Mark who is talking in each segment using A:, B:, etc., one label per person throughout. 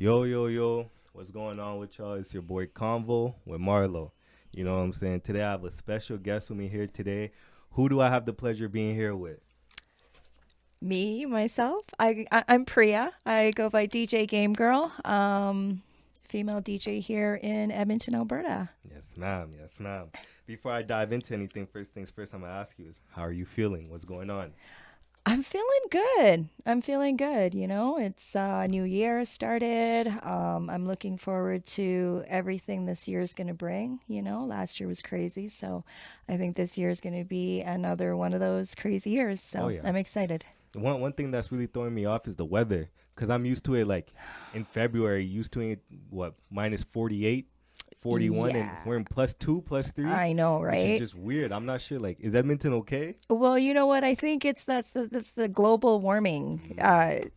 A: Yo, yo, yo. What's going on with y'all? It's your boy Convo with Marlo. You know what I'm saying? Today I have a special guest with me here today. Who do I have the pleasure of being here with?
B: Me, myself, I'm Priya. I go by DjGamerGirl, female DJ here in Edmonton, Alberta.
A: Yes, ma'am. Yes, ma'am. Before I dive into anything, first things first, I'm going to ask you is how are you feeling? What's going on?
B: I'm feeling good. I'm feeling good. It's new year started. I'm looking forward to everything this year is going to bring. Last year was crazy, so I think this year is going to be another one of those crazy years.
A: Oh,
B: So
A: yeah.
B: I'm excited.
A: One thing that's really throwing me off is the weather because I'm used to it like in February, used to it, what, minus 48, 41, and
B: Yeah,
A: we're in plus two, plus three,
B: I know,
A: which is
B: right?
A: just weird. I'm not sure. Like, is Edmonton okay?
B: Well, you know what? I think that's the global warming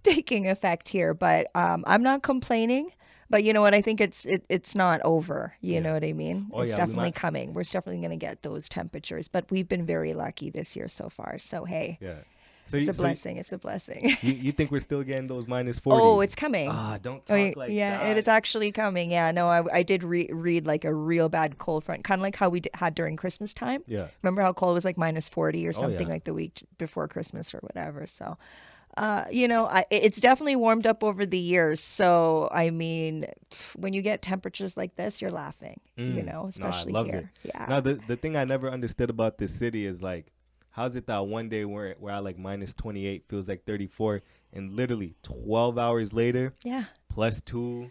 B: taking effect here. But I'm not complaining. But you know what? I think it's not over. You
A: Yeah.
B: know what I mean?
A: Oh,
B: It's
A: yeah. We
B: definitely
A: might.
B: coming. We're definitely going to get those temperatures. But we've been very lucky this year so far. So hey,
A: Yeah. So,
B: it's
A: you,
B: a
A: so
B: blessing. It's a blessing.
A: you think we're still getting those minus
B: Oh,
A: 40s?
B: it's coming.
A: Ah, don't
B: Oh,
A: talk like
B: yeah, and it's
A: that.
B: actually coming. Yeah, no, I did read like a real bad cold front, kind of like how had during Christmas time.
A: Yeah.
B: Remember how cold it was like minus 40 or
A: Oh,
B: something
A: yeah.
B: like the week before Christmas or whatever. So, it's definitely warmed up over the years. So, I mean, when you get temperatures like this, you're laughing,
A: No, I
B: especially
A: love it.
B: here. Yeah.
A: Now, the thing I never understood about this city is like, how's it that one day where I like minus 28 feels like 34, and literally 12 hours later,
B: Yeah.
A: plus two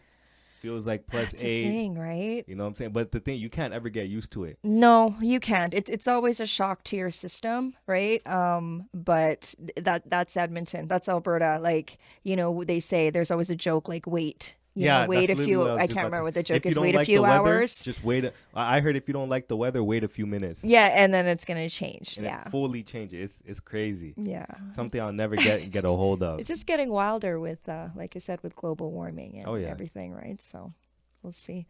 A: feels like plus
B: That's a
A: eight.
B: thing, right?
A: You know what I'm saying? But the thing, you can't ever get used to it.
B: No, you can't. It's always a shock to your system, right? But that's Edmonton. That's Alberta. Like, they say there's always a joke like wait,
A: Yeah,
B: wait
A: that's
B: a
A: literally what
B: few
A: I was
B: I
A: just
B: can't
A: about to
B: remember
A: say.
B: what the joke
A: If you
B: is.
A: don't
B: Wait a
A: like the
B: few
A: weather,
B: hours.
A: just wait. I heard if you don't like the weather, wait a few minutes,
B: Yeah, and then it's going to change.
A: and it
B: Yeah.
A: fully changes. It's crazy.
B: Yeah.
A: Something I'll never get a hold of.
B: It's just getting wilder with like I said with global warming
A: Oh
B: and
A: yeah.
B: everything, right? So, we'll see.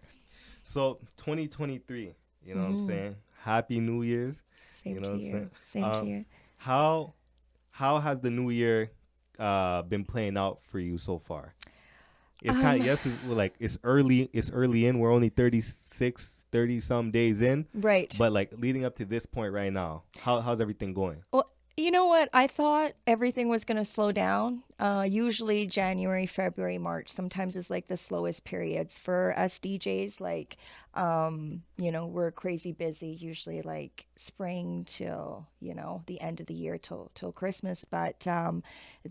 A: So 2023, you know what I'm
B: Mhm.
A: saying? Happy New Year's. You
B: Same
A: know
B: to
A: what I'm saying?
B: you. Same to
A: Um,
B: you.
A: how how has the new year been playing out for you so far? It's kind of
B: Um
A: yes, it's well, like it's early in. We're only 36, 30 some days in,
B: right.
A: but like leading up to this point right now, how's everything going?
B: Well, you know what? I thought everything was going to slow down. Usually January, February, March sometimes is like the slowest periods for us DJs. Like, we're crazy busy, usually like spring till, the end of the year till Christmas. But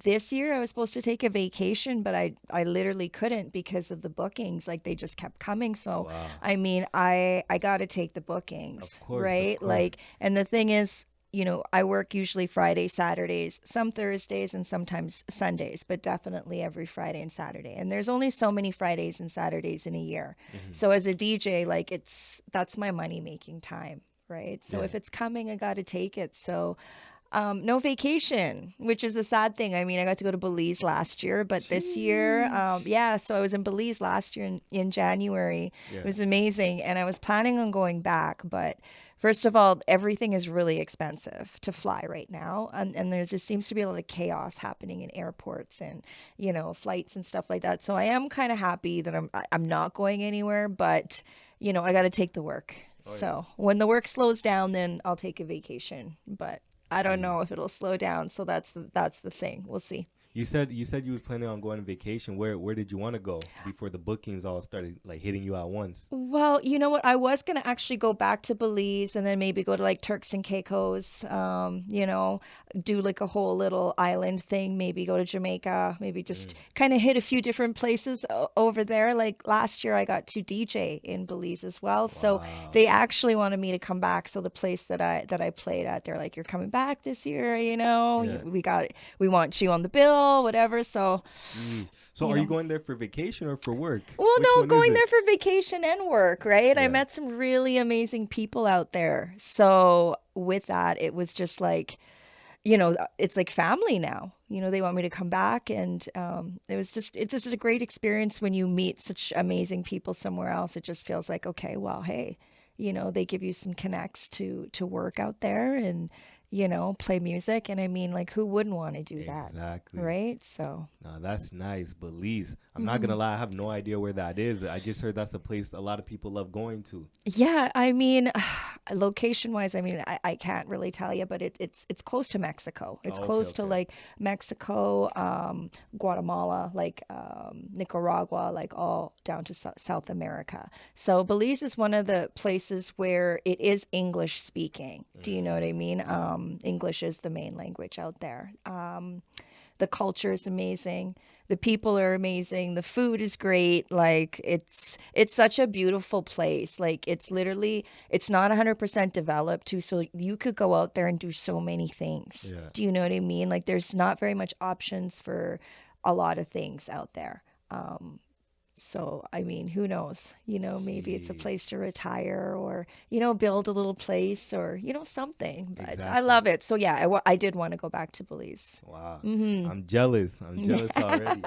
B: this year I was supposed to take a vacation, but I literally couldn't because of the bookings. Like they just kept coming. So,
A: Wow.
B: I mean, I got to take the
A: Of
B: bookings,
A: course, of
B: right?
A: course.
B: Like, and the thing is, I work usually Fridays, Saturdays, some Thursdays, and sometimes Sundays, but definitely every Friday and Saturday. And there's only so many Fridays and Saturdays in a year.
A: Hmm.
B: So as a DJ, like that's my money making time, right? So
A: Yeah.
B: if it's coming, I got to take it. So no vacation, which is a sad thing. I mean, I got to go to Belize last year, but this year,
A: Sheesh.
B: yeah, so I was in Belize last year in January. It
A: Yeah.
B: was amazing. And I was planning on going back, but first of all, everything is really expensive to fly right now. And there just seems to be a lot of chaos happening in airports and, flights and stuff like that. So I am kind of happy that I'm not going anywhere, but, I got to take the work.
A: Oh yeah.
B: So when the work slows down, then I'll take a vacation. But I don't know
A: Jeez.
B: if it'll slow down. So that's the thing. We'll see.
A: You said you was planning on going on vacation. Where did you want to go before the bookings all started like hitting you at once?
B: Well, you know what? I was gonna actually go back to Belize and then maybe go to like Turks and Caicos. Do like a whole little island thing. Maybe go to Jamaica. Maybe just
A: Mm.
B: kind of hit a few different places over there. Like last year, I got to DJ in Belize as well. So
A: Wow.
B: they actually wanted me to come back. So the place that I played at, they're like, "You're coming back this year.
A: Yeah.
B: We want you on the bill, whatever." So
A: Sheesh. So
B: you
A: are you
B: know.
A: going there for vacation or for work?
B: Well,
A: Which
B: no,
A: one is
B: going
A: it?
B: there for vacation and work, right? I
A: Yeah.
B: met some really amazing people out there. So, with that, it was just like, it's like family now. They want me to come back, and it's just a great experience when you meet such amazing people somewhere else. It just feels like, okay, well, hey, they give you some connects to work out there, and play music. And I mean, like, who wouldn't want to do that?
A: Exactly.
B: Right? So,
A: No, that's nice. Belize. I'm not
B: mhm.
A: gonna lie, I have no idea where that is. I just heard that's a place a lot of people love going to.
B: Yeah, I mean, location wise, I mean, I can't really tell you, but it's close to Mexico. It's
A: Oh, okay,
B: close to
A: okay.
B: like Mexico, Guatemala, like Nicaragua, like all down to South America. So Belize is one of the places where it is English speaking. Do you know what I mean?
A: Yeah.
B: English is the main language out there. The culture is amazing. The people are amazing. The food is great. Like it's such a beautiful place. Like it's not 100% developed too, so you could go out there and do so many things.
A: Yeah.
B: Do you know what I mean? Like there's not very much options for a lot of things out there. So, I mean, who knows? Maybe it's a
A: Jeez.
B: place to retire or, build a little place or, something. But I
A: Exactly.
B: love it. So, yeah, I did want to go back to Belize.
A: Wow.
B: Mm-hmm.
A: I'm jealous. I'm
B: Yeah,
A: jealous already.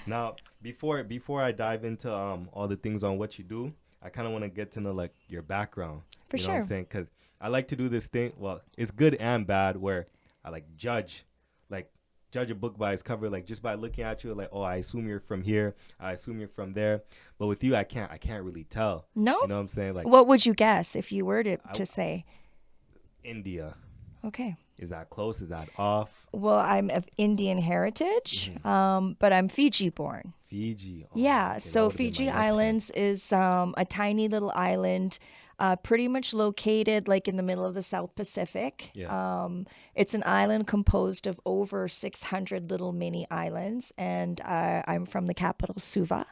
A: Now, before I dive into all the things on what you do, I kind of want to get to know like your background.
B: for
A: You know what I'm
B: sure.
A: saying? Cuz I like to do this thing, well, it's good and bad where I like judge a book by its cover like just by looking at you like, "Oh, I assume you're from here. I assume you're from there." But with you, I can't really tell.
B: No?
A: You know what I'm saying? Like
B: What would you guess if you were to,
A: I,
B: to say?
A: India.
B: Okay.
A: Is that close? Is that off?
B: Well, I'm of Indian heritage,
A: Hmm.
B: but I'm Fiji born.
A: Fiji. Oh,
B: Yeah,
A: okay, that
B: so
A: would have been my
B: Fiji
A: next one.
B: Islands is a tiny little island, pretty much located like in the middle of the South Pacific.
A: Yeah.
B: It's an island composed of over 600 little mini islands, and I'm from the capital, Suva.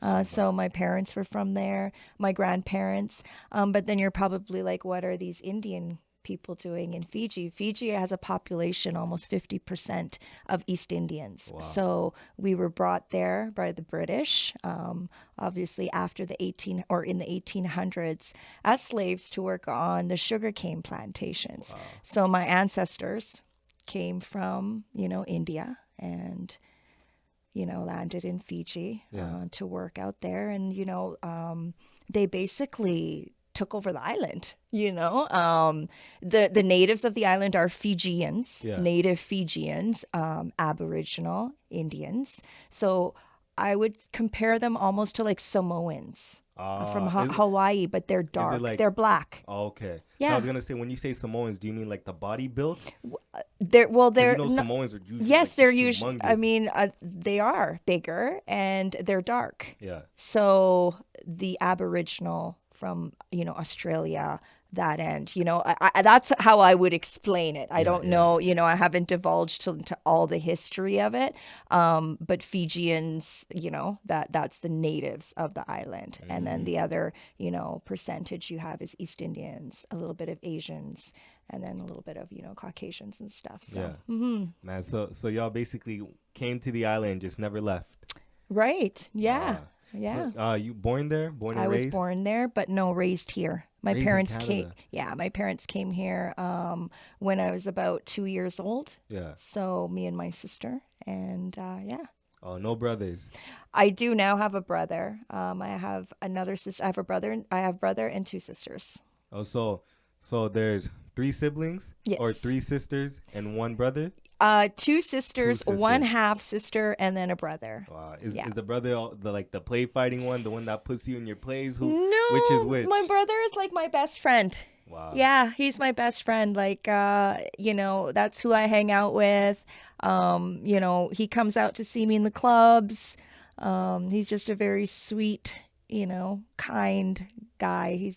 A: Suva.
B: So my parents were from there, my grandparents. But then you're probably like, what are these Indian people doing in Fiji? Fiji has a population almost 50% of East Indians.
A: Wow.
B: So we were brought there by the British, obviously after the 18 or in the 1800s as slaves to work on the sugarcane plantations.
A: Wow.
B: So my ancestors came from, India and landed in Fiji
A: Yeah.
B: to work out there. And, they basically took over the island. The natives of the island are Fijians,
A: Yeah.
B: native Fijians, Aboriginal Indians. So I would compare them almost to like Samoans from
A: Is
B: Hawaii, but they're
A: is it
B: dark.
A: like
B: They're black.
A: oh, okay? 'Cause I
B: Yeah.
A: was gonna say when you say Samoans, do you mean like the body built?
B: They're well,
A: Because you
B: they're
A: know
B: no,
A: Samoans are usually
B: yes,
A: like
B: they're
A: just
B: usually. I
A: humongous.
B: mean, they are bigger and they're dark.
A: Yeah.
B: So the Aboriginal from Australia, that end, that's how I would explain it. I
A: Yeah.
B: don't
A: Yeah.
B: know, I haven't divulged to all the history of it. But Fijians, that's the natives of the island, and then
A: Mm,
B: the other, percentage you have is East Indians, a little bit of Asians, and then a little bit of Caucasians and stuff. So,
A: yeah. Man. So y'all basically came to the island, and just never left.
B: right, yeah,
A: Wow.
B: yeah.
A: So you born there, born and
B: I was
A: raised,
B: born there, but no, raised here. My
A: raised in
B: parents came,
A: Canada.
B: yeah, my parents came here when I was about 2 years old.
A: Yeah.
B: So me and my sister, and yeah,
A: Oh, no brothers.
B: I do now have a brother. I have another sister. I have a brother. I have brother and two sisters.
A: Oh, so there's three siblings or
B: Yes,
A: three sisters and one brother.
B: two
A: Two
B: sisters, one
A: sisters.
B: half sister, and then a brother.
A: Wow. Is
B: Yeah.
A: is the brother the like the play fighting one, the one that puts you in your plays? Which is
B: No, my
A: which?
B: brother is like my best friend.
A: Wow.
B: Yeah, he's my best friend. Like, that's who I hang out with. He comes out to see me in the clubs. He's just a very sweet, kind guy. He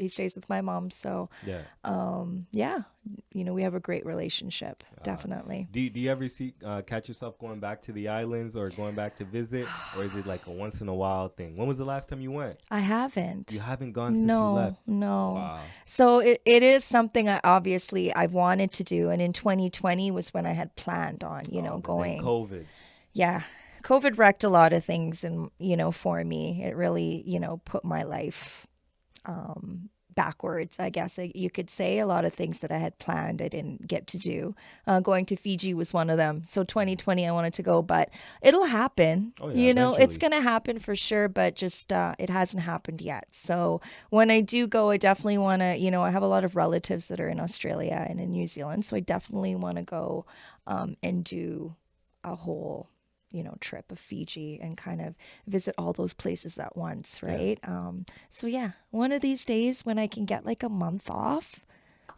B: stays with my mom. So,
A: Yeah.
B: yeah, we have a great relationship.
A: Uh,
B: Definitely.
A: do you ever catch yourself going back to the islands or going back to visit, or is it like a once in a while thing? When was the last time you went?
B: I haven't.
A: You haven't gone since you
B: No,
A: left.
B: no.
A: Wow.
B: So it is something I've wanted to do. And in 2020 was when I had planned on,
A: Oh, but then
B: going.
A: COVID.
B: Yeah. COVID wrecked a lot of things and, for me. It really, put my life backwards, I guess you could say. A lot of things that I had planned I didn't get to do. Going to Fiji was one of them. So 2020 I wanted to go, but it'll happen.
A: Oh yeah,
B: You know, it's
A: eventually.
B: going to happen for sure, but just it hasn't happened yet. So when I do go, I definitely want to, I have a lot of relatives that are in Australia and in New Zealand. So I definitely want to go and do a whole trip of Fiji and kind of visit all those places at once,
A: Yeah.
B: right? So yeah, one of these days when I can get like a month off,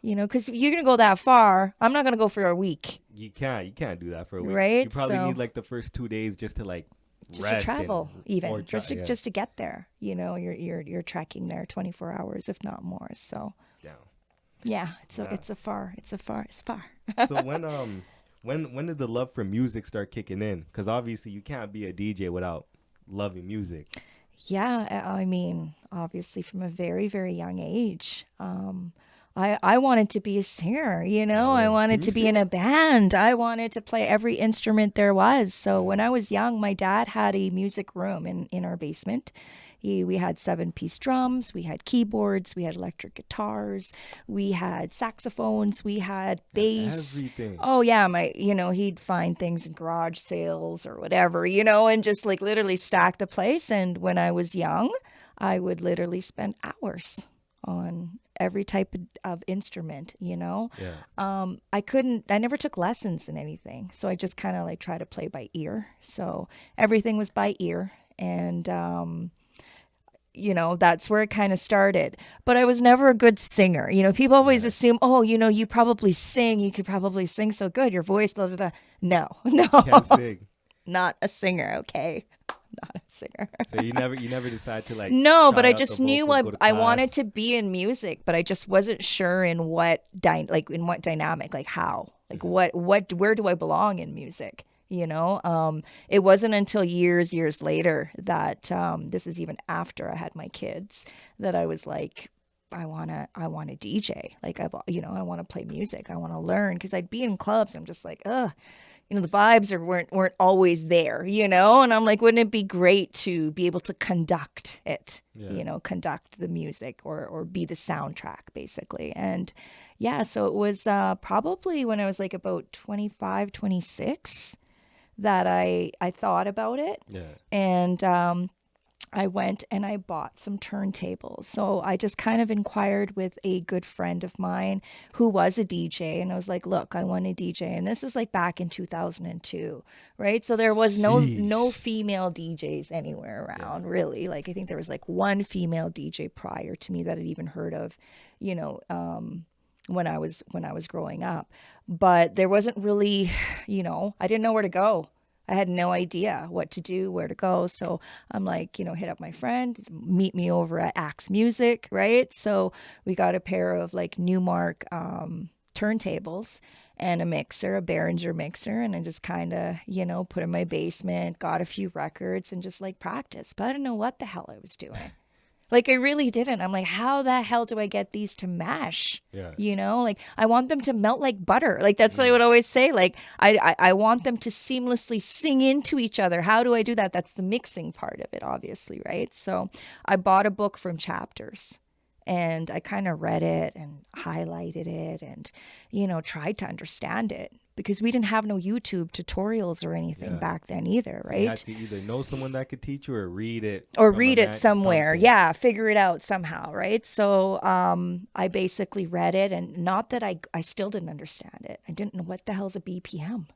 B: because you're gonna go that far, I'm not gonna go for a week,
A: You can't do that for a week. You
B: right?
A: probably
B: So
A: need like the first 2 days just to like
B: just to
A: rest and
B: travel, even
A: or try. Yeah.
B: just to get there, you're trekking there 24 hours, if not more. So
A: Down.
B: yeah,
A: Yeah.
B: it's far.
A: So when did the love for music start kicking in? Because obviously you can't be a DJ without loving music.
B: Yeah, I mean, obviously from a very, very young age. I wanted to be a singer,
A: No
B: I
A: way. Can
B: wanted
A: you
B: to be in
A: sing?
B: a band. I wanted to play every instrument there was. So when I was young, my dad had a music room in our basement. We had 7-piece drums, we had keyboards, we had electric guitars, we had saxophones, we had
A: Got
B: bass.
A: everything.
B: Oh yeah, he'd find things in garage sales or whatever, and just like literally stack the place. And when I was young, I would literally spend hours on every type of instrument.
A: Yeah.
B: I never took lessons in anything. So I just kind of like try to play by ear. So everything was by ear. And, that's where it kind of started. But I was never a good singer. People always
A: Yeah.
B: assume, oh, you probably sing. You could probably sing so good. Your voice, blah, blah, blah. No, no,
A: Can't sing.
B: not a singer. Okay. Not a singer.
A: So you never decide to like
B: No, but
A: try
B: I
A: out the
B: just knew
A: vocals, go to
B: I wanted
A: class.
B: to be in music, but I just wasn't sure in what in what dynamic, like how, like
A: Hmm.
B: where do I belong in music? It wasn't until years later that this is even after I had my kids that I was like, I want to DJ. Like I want to play music. I want to learn because I'd be in clubs. And I'm just like, ugh, the vibes weren't always there, and I'm like, wouldn't it be great to be able to conduct it,
A: Yeah.
B: conduct the music or be the soundtrack basically. And yeah, so it was probably when I was like about 25, 26 that I thought about it.
A: Yeah.
B: And I went and I bought some turntables. So I just kind of inquired with a good friend of mine who was a DJ. And I was like, look, I want a DJ. And this is like back in 2002, right? So there was no
A: Sheesh.
B: female DJs anywhere
A: Yeah.
B: around, really. Like I think there was like one female DJ prior to me that I'd even heard of, you know, when I was growing up. But there wasn't really, I didn't know where to go. I had no idea what to do, where to go. So I'm like, hit up my friend, meet me over at Axe Music, right? So we got a pair of like Newmark turntables and a mixer, a Behringer mixer. And I just kind of, put in my basement, got a few records and just like practiced. But I didn't know what the hell I was doing. Like I really didn't. I'm like, how the hell do I get these to mash?
A: Yeah.
B: Like I want them to melt like butter. Like that's what I would always say. Like I want them to seamlessly sing into each other. How do I do that? That's the mixing part of it, obviously, right? So I bought a book from Chapters and I kind of read it and highlighted it and, tried to understand it because we didn't have no YouTube tutorials or anything
A: Yeah.
B: back then either,
A: So you had
B: right?
A: to either know someone that could teach you or read it
B: Or
A: from a
B: read it
A: man,
B: somewhere.
A: something.
B: Yeah, figure it out somehow, right? So I basically read it, and not that I still didn't understand it. I didn't know what the hell's a BPM,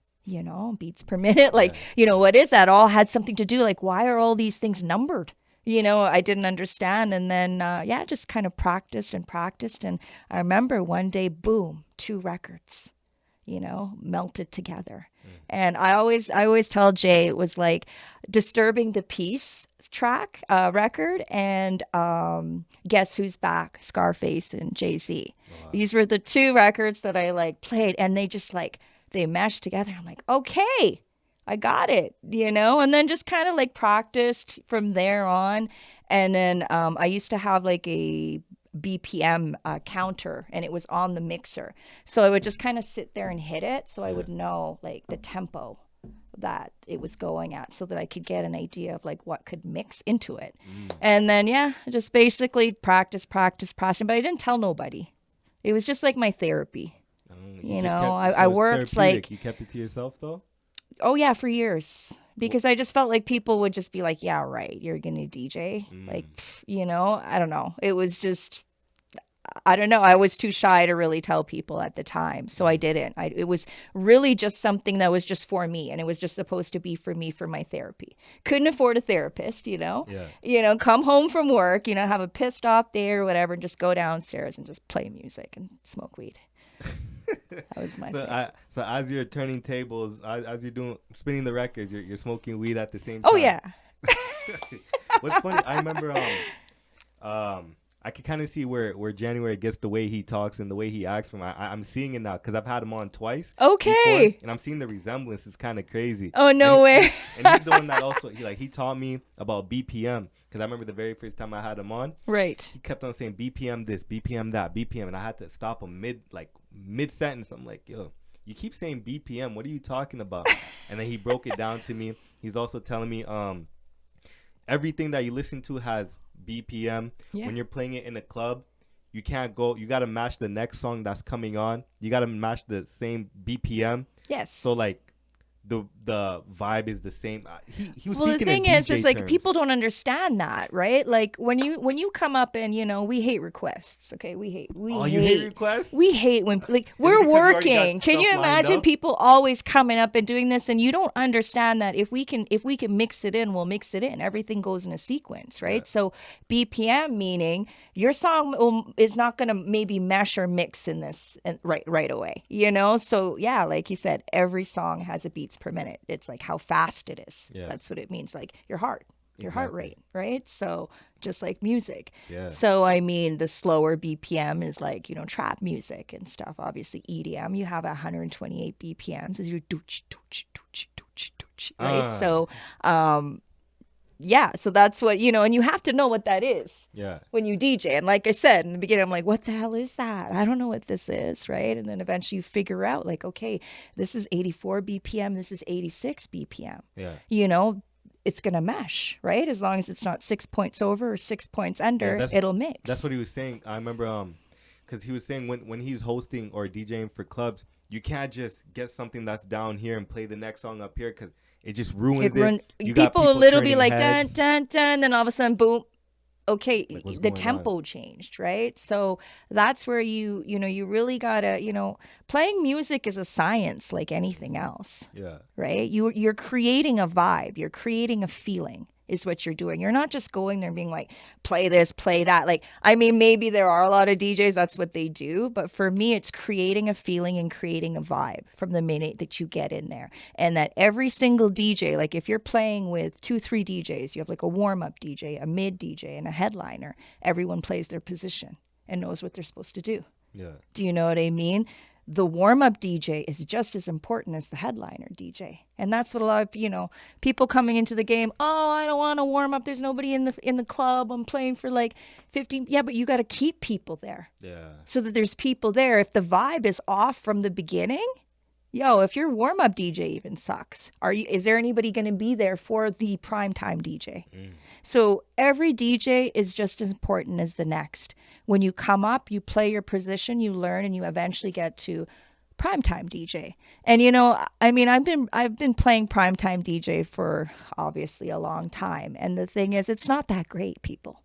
B: beats per minute. Like,
A: Yeah.
B: what is that? All had something to do. Like, why are all these things numbered? I didn't understand. And then, yeah, just kind of practiced and practiced. And I remember one day, boom, 2 records, melted together. And I always tell Jay it was like Disturbing the Peace track record and Guess Who's Back, Scarface and Jay-Z.
A: Wow.
B: These were the 2 records that I like played and they just like they meshed together. I'm like, okay, I got it, and then just kind of like practiced from there on. And then I used to have like a BPM counter and it was on the mixer. So I would just kind of sit there and hit it so I
A: Yeah.
B: would know like the tempo that it was going at so that I could get an idea of like what could mix into it. And then, yeah, just basically practice. But I didn't tell nobody. It was just like my therapy. You know, I worked like.
A: You kept it to yourself though?
B: Oh, yeah, for years. Because I just felt like people would just be like, yeah, right, you're going to DJ. Like, you know, I don't know. It was just. I don't know. I was too shy to really tell people at the time. So I didn't. It was really just something that was just for me. And it was just supposed to be for me for my therapy. Couldn't afford a therapist, you know?
A: Yeah.
B: You know, come home from work, you know, have a pissed off day or whatever, and just go downstairs and just play music and smoke weed. That was my thing.
A: So as you're turning tables, as you're spinning the records, you're smoking weed at the same time.
B: Oh, yeah.
A: What's funny, I remember I can kind of see where January gets the way he talks and the way he acts from. I'm seeing it now because I've had him on twice.
B: Okay.
A: Before, and I'm seeing the resemblance. It's kind of crazy.
B: Oh, no way.
A: And he's the one that also, he taught me about BPM because I remember the very first time I had him on.
B: Right.
A: He kept on saying BPM this, BPM that, BPM. And I had to stop him mid-sentence. I'm like, yo, you keep saying BPM. What are you talking about? And then he broke it down to me. He's also telling me everything that you listen to has BPM. When you're playing it in a club, you can't go, you got to match the next song that's coming on. You got to match the same BPM.
B: Yes.
A: So like the vibe is the same. He was
B: well,
A: speaking
B: the thing
A: in
B: is
A: DJ
B: like
A: terms.
B: people don't understand that, right? Like when you come up and, you know, we hate requests. Okay, we hate
A: you hate requests.
B: We hate when like we're working. Can you imagine people always coming up and doing this? And you don't understand that if we can mix it in, we'll mix it in. Everything goes in a sequence, right?
A: Yeah.
B: So BPM meaning your song is not going to maybe mesh or mix in this right away, you know? So yeah, like you said, every song has a beats per minute. It's like how fast it is.
A: Yeah.
B: That's what it means. Like your heart
A: Exactly.
B: rate, right? So just like music.
A: Yeah.
B: So I mean, the slower BPM is like, you know, trap music and stuff. Obviously EDM, you have 128 BPMs as your dooch, dooch, dooch, dooch, dooch, right? So yeah, so that's what, you know, and you have to know what that is.
A: Yeah.
B: When you DJ. And like I said in the beginning, I'm like, what the hell is that? I don't know what this is, right? And then eventually you figure out like, okay, this is 84 BPM, this is 86 BPM.
A: Yeah.
B: You know, it's going to mesh, right? As long as it's not 6 points over or 6 points under, it'll mix.
A: That's what he was saying. I remember because he was saying when he's hosting or DJing for clubs, you can't just get something that's down here and play the next song up here because it just ruins it.
B: People will literally be like, dun, dun, dun, then all of a sudden, boom. Okay,
A: like,
B: the tempo changed, right? So that's where you really gotta, you know, playing music is a science like anything else.
A: Yeah.
B: Right? You're creating a vibe. You're creating a feeling is what you're doing. You're not just going there and being like, play this, play that. Like, I mean, maybe there are a lot of DJs, that's what they do. But for me, it's creating a feeling and creating a vibe from the minute that you get in there. And that every single DJ, like if you're playing with 2-3 DJs, you have like a warm-up DJ, a mid DJ, and a headliner. Everyone plays their position and knows what they're supposed to do.
A: Yeah.
B: Do you know what I mean? The warm-up DJ is just as important as the headliner DJ. And that's what a lot of, you know, people coming into the game, oh, I don't want to warm up. There's nobody in the club. I'm playing for like 15. Yeah, but you got to keep people there.
A: Yeah.
B: So that there's people there. If the vibe is off from the beginning, if your warm-up DJ even sucks, is there anybody going to be there for the primetime DJ? So every DJ is just as important as the next. When you come up, you play your position, you learn, and you eventually get to primetime DJ. And you know, I mean, I've been playing primetime DJ for obviously a long time. And the thing is, it's not that great, people.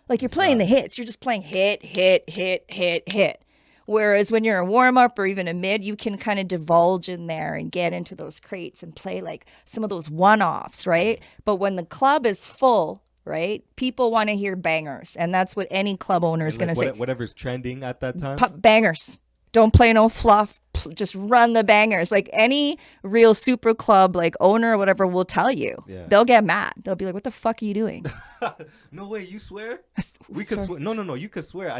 B: Like you're playing the hits, you're just playing hit, hit, hit, hit, hit. Whereas when you're a warm-up or even a mid, you can kind of divulge in there and get into those crates and play like some of those one-offs, right? But when the club is full, right, people want to hear bangers. And that's what any club owner is going to say.
A: Whatever's trending at that time?
B: Bangers. Don't play no fluff. Just run the bangers. Like any real super club like owner or whatever will tell you. Yeah. They'll get mad. They'll be like, what the fuck are you doing?
A: No way, you swear? We could swear. No, you could swear.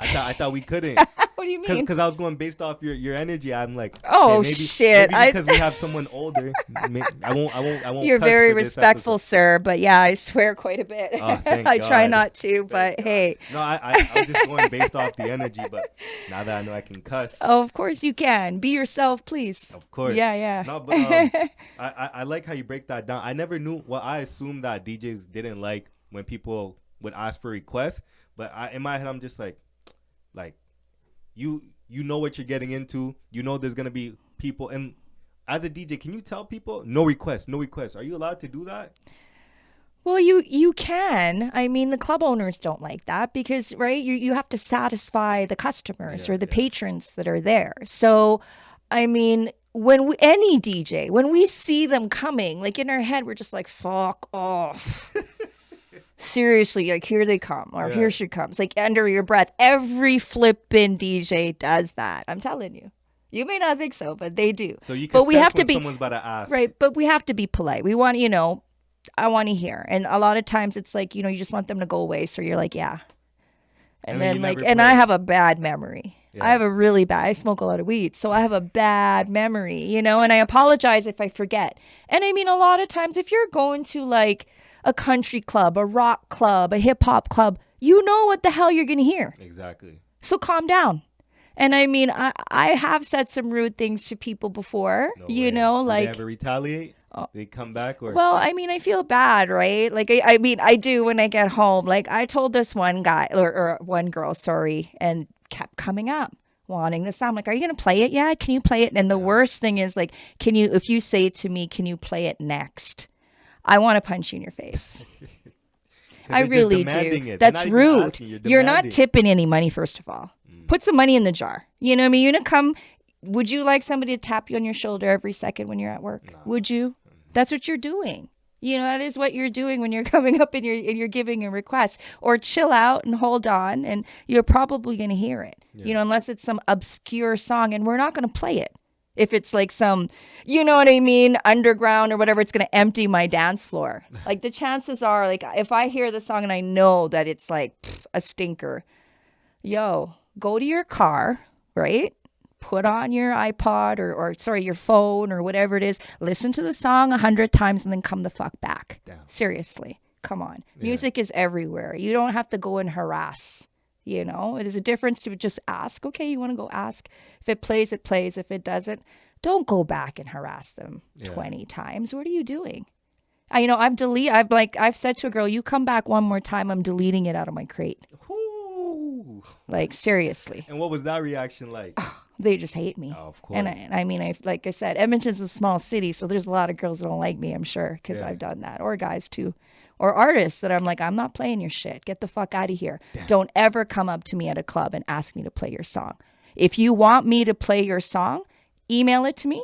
A: I thought we couldn't.
B: What do you mean?
A: Because I was going based off your energy. I'm like,
B: Oh,
A: okay,
B: shit.
A: Maybe because we have someone older. I won't.
B: You're
A: cuss
B: very
A: for this
B: respectful,
A: episode.
B: sir. But yeah, I swear quite a bit.
A: Oh, thank
B: I try
A: God.
B: not to, but hey.
A: No, I was just going based off the energy. But now that I know I can cuss,
B: Oh, of course you can. Be yourself, please.
A: of course.
B: Yeah, yeah.
A: No, but I like how you break that down. I never knew. Well, I assumed that DJs didn't like when people would ask for requests. But in my head, I'm just like you know what you're getting into. You know there's gonna be people, and as a DJ, can you tell people no requests, no requests? Are you allowed to do that?
B: Well, you can. I mean, the club owners don't like that because, right, you have to satisfy the customers or the patrons that are there. So, I mean, any DJ, when we see them coming, like in our head, we're just like, fuck off. Seriously, like here they come, or here she comes, like under your breath. Every flippin' DJ does that. I'm telling you. You may not think so, but they do.
A: So you can
B: but we have to be
A: someone's about to ask.
B: Right, but we have to be polite. We want, I want to hear. And a lot of times it's like, you just want them to go away. So you're like, yeah. And then like, and I have a bad memory. Yeah. I have a really bad, I smoke a lot of weed. So I have a bad memory, and I apologize if I forget. And I mean, a lot of times if you're going to like a country club, a rock club, a hip hop club, you know what the hell you're going to hear.
A: Exactly.
B: So calm down. And I mean, I have said some rude things to people before, like.
A: Do they ever retaliate? They come back or?
B: Well, I mean, I feel bad, right? Like, I mean, I do when I get home. Like, I told this one guy or one girl, sorry, and kept coming up wanting the sound. I'm like, are you going to play it yet? Can you play it? And the worst thing is like, if you say to me, can you play it next? I want to punch you in your face. I really do. That's rude. You're not tipping any money, first of all. Put some money in the jar. You know what I mean? You're going to come. Would you like somebody to tap you on your shoulder every second when you're at work? No. Would you? That's what you're doing. That is what you're doing when you're coming up and you're giving a request. Or chill out and hold on, and you're probably going to hear it. Yeah. Unless it's some obscure song, and we're not going to play it. If it's like some, you know what I mean, underground or whatever, it's going to empty my dance floor. Like the chances are, like if I hear the song and I know that it's like a stinker, go to your car, right? Put on your iPod or your phone or whatever it is. Listen to the song 100 times and then come the fuck back. Damn. Seriously, come on. Yeah. Music is everywhere. You don't have to go and harass. There's a difference to just ask. Okay, you want to go ask. If it plays, it plays. If it doesn't, don't go back and harass them 20 times. What are you doing? I've said to a girl, you come back one more time, I'm deleting it out of my crate. Ooh. Like seriously.
A: And what was that reaction like?
B: They just hate me.
A: Oh, of course.
B: And I like I said, Edmonton's a small city, so there's a lot of girls that don't like me, I'm sure, because I've done that. Or guys too. Or artists that I'm like, I'm not playing your shit. Get the fuck out of here. Damn. Don't ever come up to me at a club and ask me to play your song. If you want me to play your song, email it to me.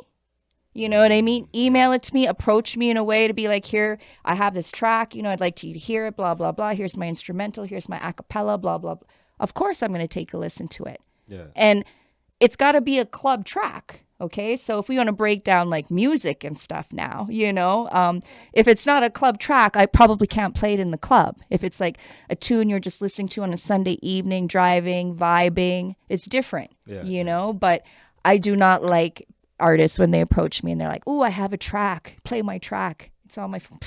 B: You know what I mean? Email it to me. Approach me in a way to be like, here, I have this track. I'd like you to hear it, blah, blah, blah. Here's my instrumental. Here's my a cappella, blah, blah, blah. Of course, I'm going to take a listen to it. Yeah. And it's got to be a club track. Okay, so if we want to break down like music and stuff now, if it's not a club track, I probably can't play it in the club. If it's like a tune you're just listening to on a Sunday evening, driving, vibing, it's different, but I do not like artists when they approach me and they're like, oh, I have a track, play my track. It's on my phone.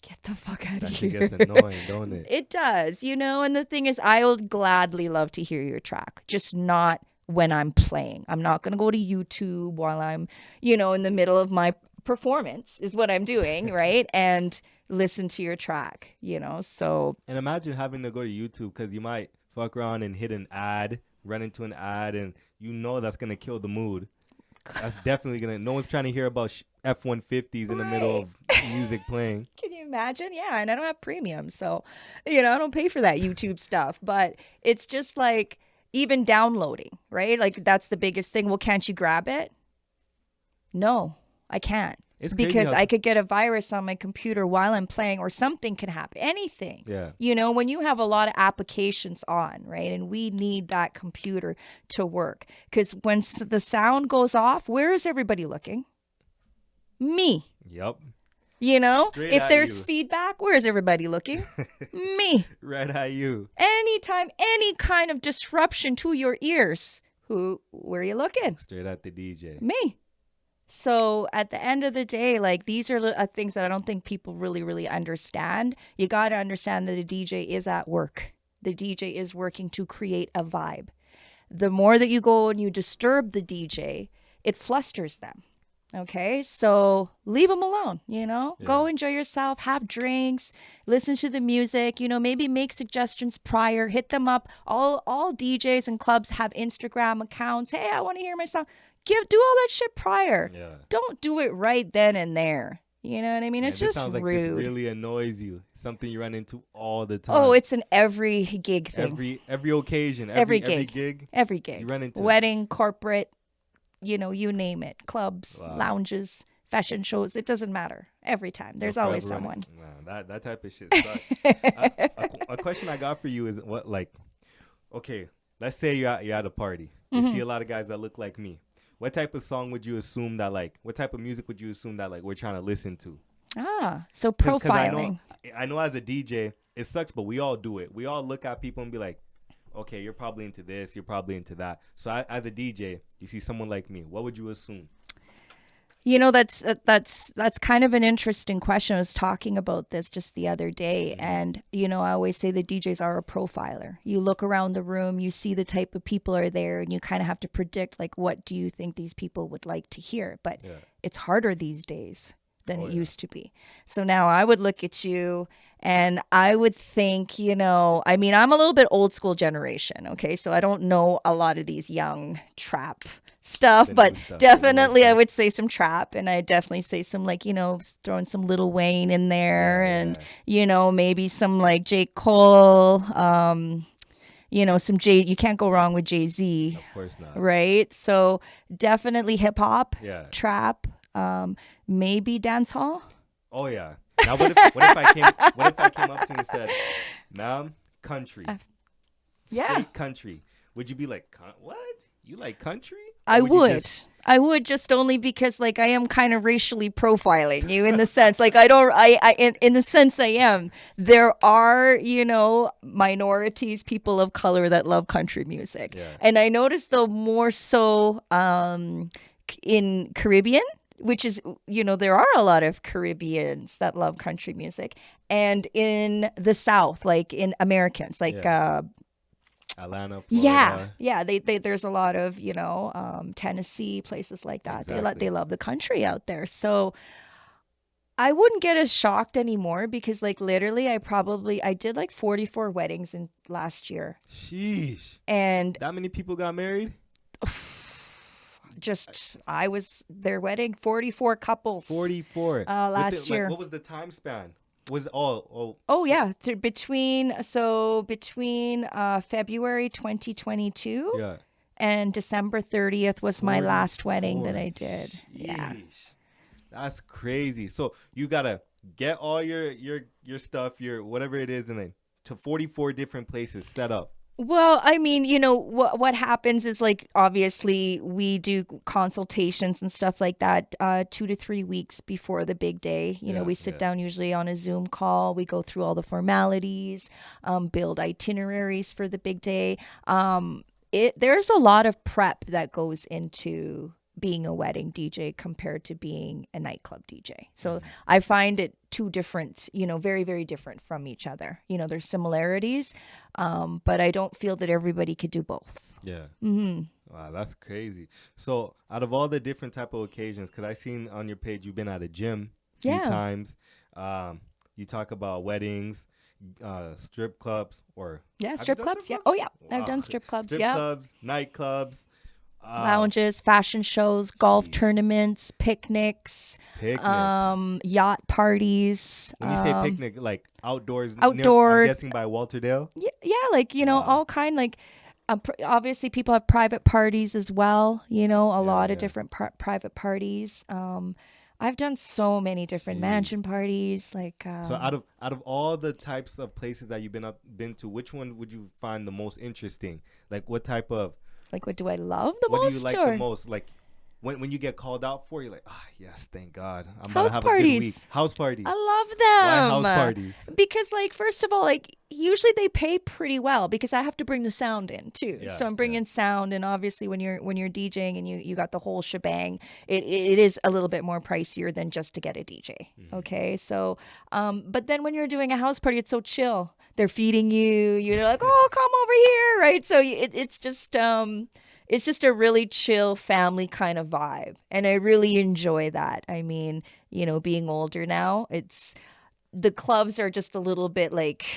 B: Get the fuck out of here. That gets annoying, don't it? It does, and the thing is, I would gladly love to hear your track, just not when I'm playing. I'm not going to go to YouTube while I'm, in the middle of my performance is what I'm doing, right? And listen to your track, so. And
A: imagine having to go to YouTube because you might fuck around and hit an ad, run into an ad, and that's going to kill the mood. That's definitely going to, no one's trying to hear about F-150s in the middle of music playing.
B: Can you imagine? Yeah, and I don't have premium, so, I don't pay for that YouTube stuff, but it's just like, even downloading, right? Like that's the biggest thing. Well, can't you grab it? No, I can't. It's because I could get a virus on my computer while I'm playing or something can happen. Anything. Yeah. When you have a lot of applications on, right? And we need that computer to work. Because when the sound goes off, where is everybody looking? Me.
A: Yep.
B: You know,
A: Straight
B: if
A: at
B: there's
A: you.
B: feedback, where's everybody looking? Me.
A: Right at you.
B: Anytime, any kind of disruption to your ears, where are you looking?
A: Straight at the DJ.
B: Me. So at the end of the day, like these are things that I don't think people really understand. You got to understand that a DJ is at work. The DJ is working to create a vibe. The more that you go and you disturb the DJ, it flusters them. Okay, so leave them alone, you know, go enjoy yourself, have drinks, listen to the music, you know, maybe make suggestions prior, hit them up. All DJs and clubs have Instagram accounts. Hey, I want to hear my song. Do all that shit prior.
A: Yeah.
B: Don't do it right then and there. You know what I mean?
A: Man,
B: it's
A: this
B: just
A: sounds like
B: rude.
A: this really annoys you. Something you run into all the time.
B: Oh, it's an every gig thing.
A: Every occasion,
B: Every
A: gig.
B: Every gig.
A: You run into
B: wedding, corporate, you know, you name it. Clubs,
A: Wow.
B: lounges, fashion shows. It doesn't matter. Every time. There's always someone.
A: Man, that type of shit sucks. A question I got for you is what, like, okay, let's say you're at a party. You see a lot of guys that look like me. What type of song would you assume that, like, what type of music would you assume that, like, we're trying to listen to?
B: So profiling.
A: 'Cause I know as a DJ, it sucks, but we all do it. We all look at people and be like, okay, you're probably into this, you're probably into that. So as a DJ, you see someone like me, what would you assume?
B: You know, that's kind of an interesting question. I was talking about this just the other day, and you know, I always say the DJs are a profiler. You look around the room, you see the type of people are there, and you kind of have to predict, like, what do you think these people would like to hear? But it's harder these days than it used to be. So now I would look at you and I would think, you know, I mean, I'm a little bit old school generation, okay? So I don't know a lot of these young trap stuff, but definitely I would say some trap, and I definitely say some, like, you know, throwing some Lil Wayne in there, and you know, maybe some like J. Cole, you know, some you can't go wrong with Jay-Z.
A: Of course not.
B: Right? So definitely hip hop, trap, maybe dance hall.
A: Oh yeah. Now what if I came up to you and said, "Ma'am, country." Straight country. Would you be like, "What? You like country?"
B: I would just only because, like, I am kind of racially profiling you in the sense, like, in the sense I am. There are, you know, minorities, people of color that love country music. And I noticed, though, more so in Caribbean, which is, you know, there are a lot of Caribbeans that love country music. And in the South, like in Americans, like
A: Atlanta, Florida.
B: Yeah. They there's a lot of, you know, Tennessee, places like that.
A: Exactly.
B: They love the country out there. So I wouldn't get as shocked anymore because, like, literally, I did like 44 weddings in last year.
A: Sheesh.
B: And
A: that many people got married?
B: I was their wedding, 44 couples.
A: 44
B: last year.
A: Like, what was the time span? Was
B: between February 2022 and December 30th was my last wedding that I did.
A: Sheesh.
B: Yeah.
A: That's crazy. So you gotta get all your stuff, your whatever it is, and then to 44 different places set up.
B: Well, I mean, you know, what happens is, like, obviously we do consultations and stuff like that 2 to 3 weeks before the big day. You know, we sit down usually on a Zoom call. We go through all the formalities, build itineraries for the big day. There's a lot of prep that goes into being a wedding DJ compared to being a nightclub DJ. So I find it two different, you know, very, very different from each other. You know, there's similarities, but I don't feel that everybody could do both.
A: Yeah. Wow, that's crazy. So out of all the different type of occasions, because I seen on your page you've been at a gym a few times. You talk about weddings, strip clubs, or
B: strip clubs. Yeah. Oh yeah, I've done strip clubs.
A: Strip clubs, nightclubs.
B: Lounges, fashion shows, golf tournaments, picnics, yacht parties.
A: When you say picnic, like outdoors,
B: I'm
A: guessing by Walterdale?
B: Yeah, like, you know, all kind, like, obviously people have private parties as well, you know, a lot of different private parties. I've done so many different mansion parties, like.
A: So out of all the types of places that you've been to, which one would you find the most interesting? Like, what type of?
B: Like, what do I love the most?
A: What do you like the most? Like, when you get called out for, you're like, ah, yes, thank God, I'm about to
B: House
A: have a good week.
B: parties.
A: House parties.
B: I
A: Why
B: love
A: house
B: them.
A: parties?
B: Because like first of all, like usually they pay pretty well because I have to bring the sound in too.
A: Yeah,
B: So I'm
A: yeah.
B: bringing sound, and obviously when you're DJing and you got the whole shebang, it is a little bit more pricier than just to get a DJ. Okay, so but then when you're doing a house party, it's so chill. They're feeding you. You're like, oh, come over here, right? So it's just a really chill family kind of vibe. And I really enjoy that. I mean, being older now, the clubs are just a little bit like,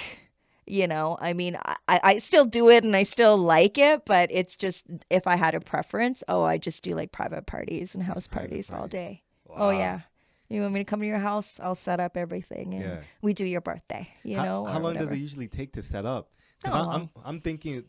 B: I mean, I still do it and I still like it, but it's just if I had a preference, I just do like private parties and house
A: Private
B: parties all
A: parties.
B: day. Oh,
A: Wow.
B: yeah. You want me to come to your house? I'll set up everything and
A: Yeah.
B: we do your birthday,
A: How
B: or
A: long does
B: whatever.
A: it usually take to set up?
B: Not
A: Because
B: long.
A: I'm thinking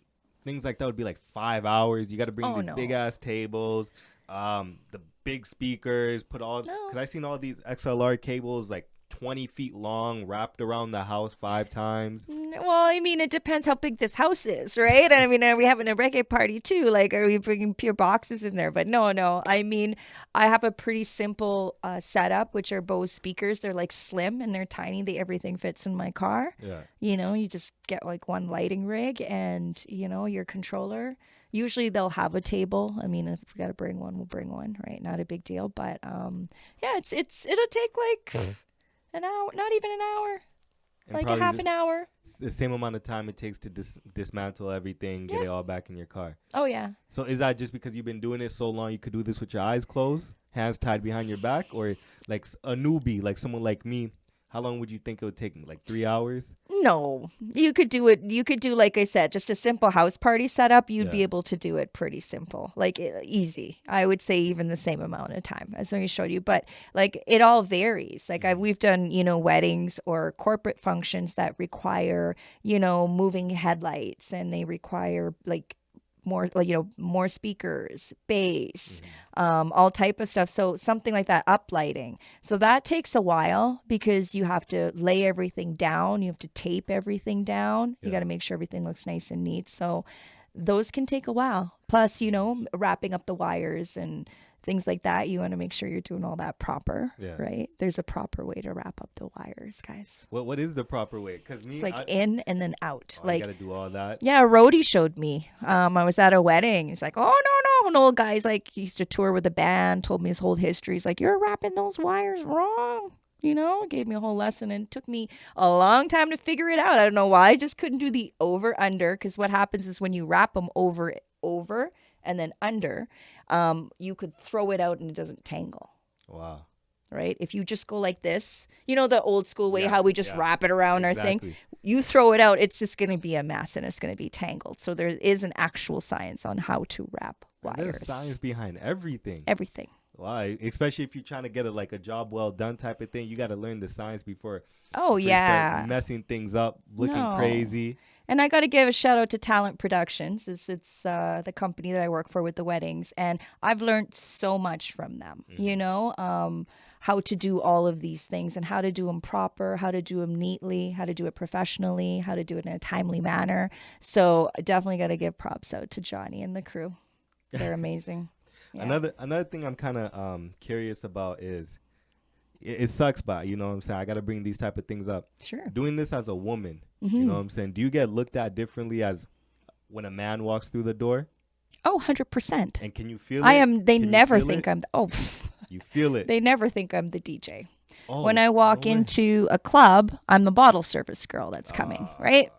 A: things like that would be like 5 hours. You got to bring
B: Oh,
A: these big
B: no.
A: ass tables, the big speakers, put all.
B: No.
A: Because I seen all these XLR cables like 20 feet long, wrapped around the house 5 times.
B: Well, I mean, it depends how big this house is, right? And I mean, are we having a reggae party too? Like, are we bringing pure boxes in there? But no. I mean, I have a pretty simple setup, which are Bose speakers. They're like slim and they're tiny. Everything fits in my car.
A: Yeah.
B: You just get like one lighting rig and, your controller. Usually they'll have a table. I mean, if we got to bring one, we'll bring one, right? Not a big deal. But yeah, it'll take like an hour, not even an hour,
A: And
B: like a
A: probably
B: half an hour.
A: the same amount of time it takes to dismantle everything, get it all back in your car.
B: Oh, yeah.
A: So is that just because you've been doing it so long, you could do this with your eyes closed, hands tied behind your back, or like a newbie, like someone like me? How long would you think it would take me? Like 3 hours?
B: No, you could do it. You could do, like I said, just a simple house party setup. You'd be
A: Yeah.
B: able to do it pretty simple, like easy. I would say even the same amount of time as I showed you. But like it all varies. Like we've done, weddings or corporate functions that require, moving headlights, and they require like more, like, more speakers, bass, all type of stuff. So something like that, uplighting. So that takes a while because you have to lay everything down. You have to tape everything down. You
A: Yeah.
B: got to make sure everything looks nice and neat. So those can take a while. Plus, wrapping up the wires and things like that. You want to make sure you're doing all that proper,
A: Yeah.
B: right? There's a proper way to wrap up the wires, guys.
A: What is the proper way? Because me,
B: It's like in and then out.
A: you
B: Like,
A: gotta do all that.
B: yeah, a roadie showed me. I was at a wedding. He's like, oh, no. An old guy's like, he used to tour with a band, told me his whole history. He's like, you're wrapping those wires wrong. Gave me a whole lesson, and it took me a long time to figure it out. I don't know why. I just couldn't do the over under, because what happens is when you wrap them over and then under, you could throw it out and it doesn't tangle.
A: Wow.
B: Right? If you just go like this, the old school way,
A: Yeah,
B: how we just
A: yeah.
B: wrap it around our
A: Exactly.
B: thing, you throw it out, it's just going to be a mess and it's going to be tangled. So there is an actual science on how to wrap wires.
A: There's science behind everything.
B: Everything.
A: Why? Especially if you're trying to get a job well done type of thing, you got to learn the science before
B: Oh,
A: you
B: yeah.
A: start messing things up, looking
B: No.
A: crazy.
B: And I got to give a shout out to Talent Productions. It's the company that I work for with the weddings. And I've learned so much from them, how to do all of these things and how to do them proper, how to do them neatly, how to do it professionally, how to do it in a timely manner. So I definitely got to give props out to Johnny and the crew. They're amazing. Yeah.
A: Another thing I'm kind of curious about is it sucks, but you know what I'm saying, I got to bring these type of things up.
B: Sure.
A: Doing this as a woman, you know what I'm saying, do you get looked at differently as when a man walks through the door?
B: Oh, 100%.
A: And can you feel it?
B: I am. They
A: Can you
B: never
A: feel
B: think
A: it?
B: I'm.
A: You feel it.
B: They never think I'm the DJ.
A: Oh,
B: When I walk
A: no way.
B: into a club, I'm the bottle service girl that's coming, right?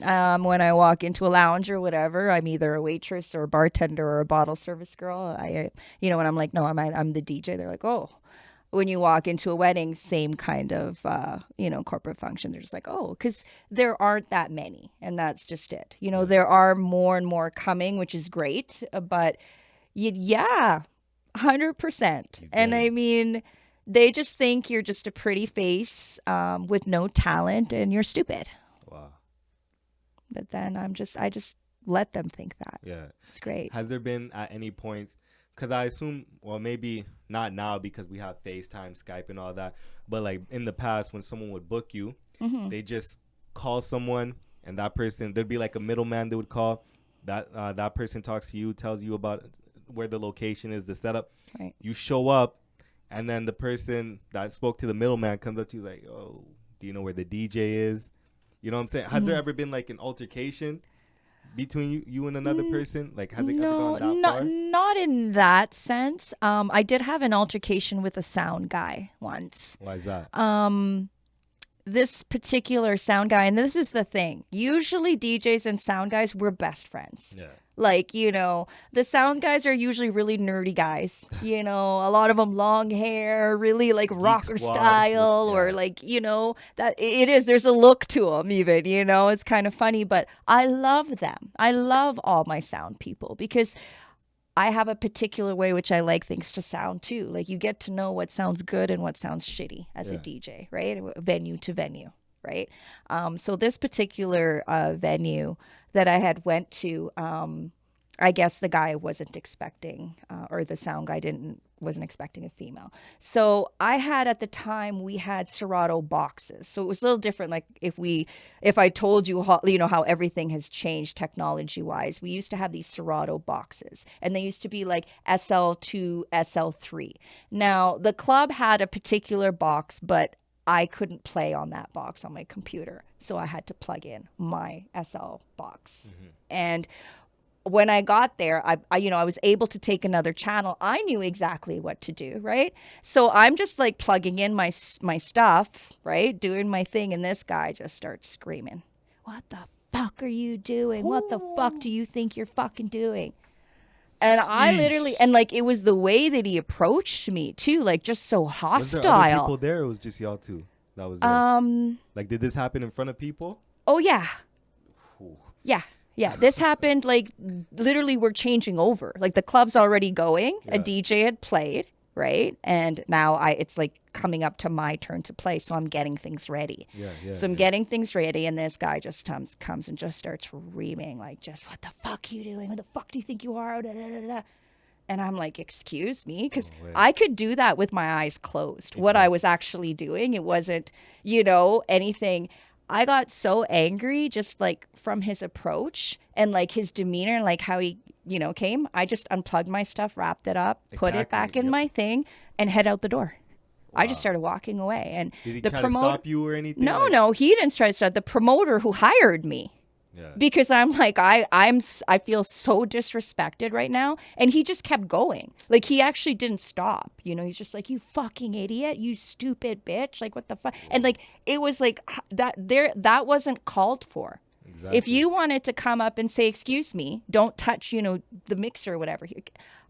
B: When I walk into a lounge or whatever, I'm either a waitress or a bartender or a bottle service girl. When I'm like, no, I'm the DJ. They're like, oh. When you walk into a wedding, same kind of, corporate function. They're just like, oh, because there aren't that many, and that's just it. There are more and more coming, which is great, but yeah, 100%. And I mean, they just think you're just a pretty face with no talent, and you're stupid.
A: Wow.
B: But then I just let them think that.
A: Yeah.
B: It's great.
A: Has there been at any points, because I assume, well, maybe not now because we have FaceTime, Skype, and all that, but like in the past when someone would book you, they just call someone, and that person, there'd be like a middleman they would call. That person talks to you, tells you about where the location is, the setup.
B: Right.
A: You show up, and then the person that spoke to the middleman comes up to you like, "Oh, do you know where the DJ is?" You know what I'm saying? Has there ever been like an altercation between you and another person? Like, has it ever
B: No,
A: gone that far?
B: not in that sense. I did have an altercation with a sound guy once.
A: Why is that?
B: This particular sound guy, and this is the thing. Usually DJs and sound guys, we're best friends.
A: Yeah.
B: Like, the sound guys are usually really nerdy guys. A lot of them long hair, really like rocker
A: squad
B: style, or
A: yeah.
B: like, that it is. There's a look to them even, it's kind of funny, but I love them. I love all my sound people because I have a particular way which I like things to sound too. Like you get to know what sounds good and what sounds shitty as a DJ, right? Venue to venue, right? So this particular venue that I had went to, I guess the guy wasn't expecting, or the sound guy wasn't expecting a female. So I had at the time we had Serato boxes. So it was a little different. Like if I told you how everything has changed technology wise, we used to have these Serato boxes, and they used to be like SL2, SL3. Now the club had a particular box, but I couldn't play on that box on my computer, so I had to plug in my SL box. And when I got there, I was able to take another channel. I knew exactly what to do, right? So I'm just like plugging in my stuff, right? Doing my thing. And this guy just starts screaming, "What the fuck are you doing? What the fuck do you think you're fucking doing?" And I literally, and like, it was the way that he approached me too, like just so hostile.
A: Was there other people there, or it was just y'all two that was there? Like, did this happen in front of people?
B: Oh yeah.
A: Ooh.
B: Yeah, this happened like literally we're changing over. Like the club's already going. A DJ had played, right? And now it's like coming up to my turn to play, so I'm getting things ready. So I'm getting things ready, and this guy just comes and just starts reaming like, just what the fuck are you doing? What the fuck do you think you are? Da, da, da, da. And I'm like, excuse me, because I could do that with my eyes closed. What I was actually doing, it wasn't, anything. I got so angry just like from his approach and like his demeanor and like how he, came. I just unplugged my stuff, wrapped it up, put it back in my thing, and head out the door. Wow. I just started walking away. And
A: did he try to stop you or anything?
B: No, he didn't try to stop. The promoter who hired me. Yeah. Because I'm like, I feel so disrespected right now. And he just kept going. Like, he actually didn't stop. He's just like, "You fucking idiot, you stupid bitch. Like, what the fuck?" And like, it was like that wasn't called for. Exactly. If you wanted to come up and say, "Excuse me, don't touch, the mixer or whatever,"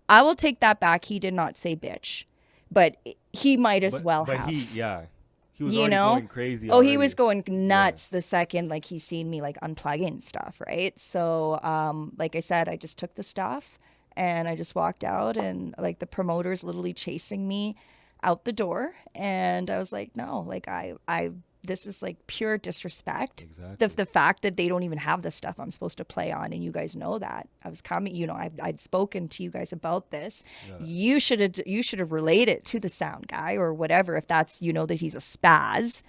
B: I will take that back. He did not say bitch, but he might as well have.
A: He was already going crazy.
B: He was going nuts the second like he seen me like unplugging stuff, right? So like I said, I just took the stuff and I just walked out, and like the promoter's literally chasing me out the door, and I was like, no, like I this is like pure disrespect. Exactly. The fact that they don't even have the stuff I'm supposed to play on, and you guys know that. I was coming, I'd spoken to you guys about this. Yeah. You should have relayed it to the sound guy or whatever, if that's, that he's a spaz.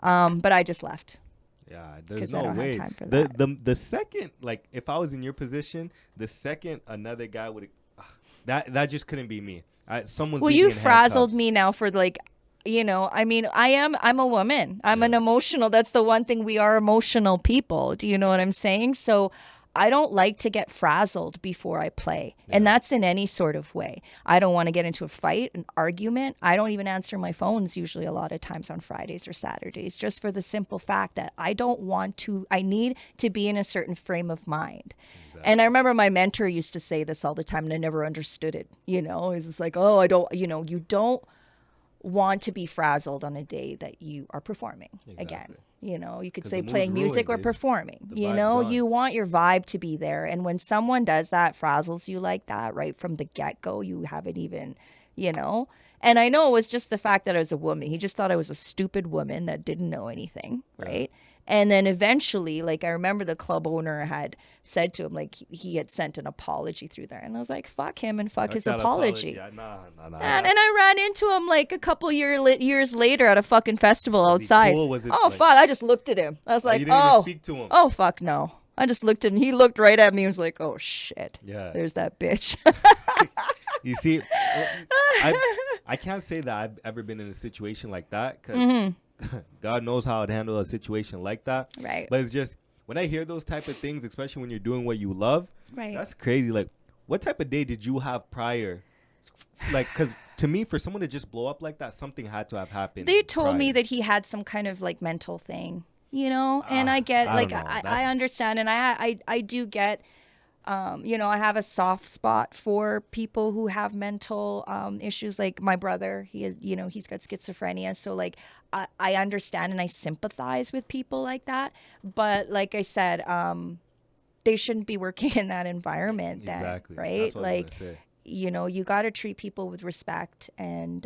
B: But I just left.
A: Yeah, there's no way. Have time for that. The second, like, if I was in your position, the second another guy would, that just couldn't be me. Someone's
B: you frazzled me now for like, I mean, I'm a woman. I'm an emotional. That's the one thing, we are emotional people. Do you know what I'm saying? So I don't like to get frazzled before I play. Yeah. And that's in any sort of way. I don't want to get into a fight, an argument. I don't even answer my phones usually a lot of times on Fridays or Saturdays, just for the simple fact that I need to be in a certain frame of mind. Exactly. And I remember my mentor used to say this all the time, and I never understood it. It's just like, oh, you don't want to be frazzled on a day that you are performing. Exactly. Again. You could say playing music or performing. You want your vibe to be there. And when someone does that, frazzles you like that right from the get-go, you haven't even, And I know it was just the fact that I was a woman. He just thought I was a stupid woman that didn't know anything, right? And then eventually, like, I remember the club owner had said to him, like, he had sent an apology through there. And I was like, fuck him and fuck his apology. Yeah, nah. And I ran into him, like, a couple years later at a fucking festival outside. Cool? Fuck. I just looked at him. I was like,
A: you didn't even speak to him.
B: Oh, fuck no. I just looked at him. He looked right at me and was like, oh, shit. Yeah. There's that bitch.
A: You see, I I can't say that I've ever been in a situation like that because God knows how I'd handle a situation like that.
B: Right.
A: But it's just when I hear those type of things, especially when you're doing what you love,
B: Right.
A: that's crazy. Like, what type of day did you have prior? Like, because to me, for someone to just blow up like that, something had to have happened.
B: They told
A: prior.
B: me that he had some kind of like mental thing, you know, and I get
A: I
B: like
A: don't know.
B: I understand, and I do get. You know, I have a soft spot for people who have mental issues. Like my brother, he is, you know, he's got schizophrenia. So like, I understand and I sympathize with people like that. But like I said, they shouldn't be working in that environment then,
A: Exactly.
B: right?
A: That's what I was
B: Like,
A: gonna say.
B: you know, you got to treat people with respect, and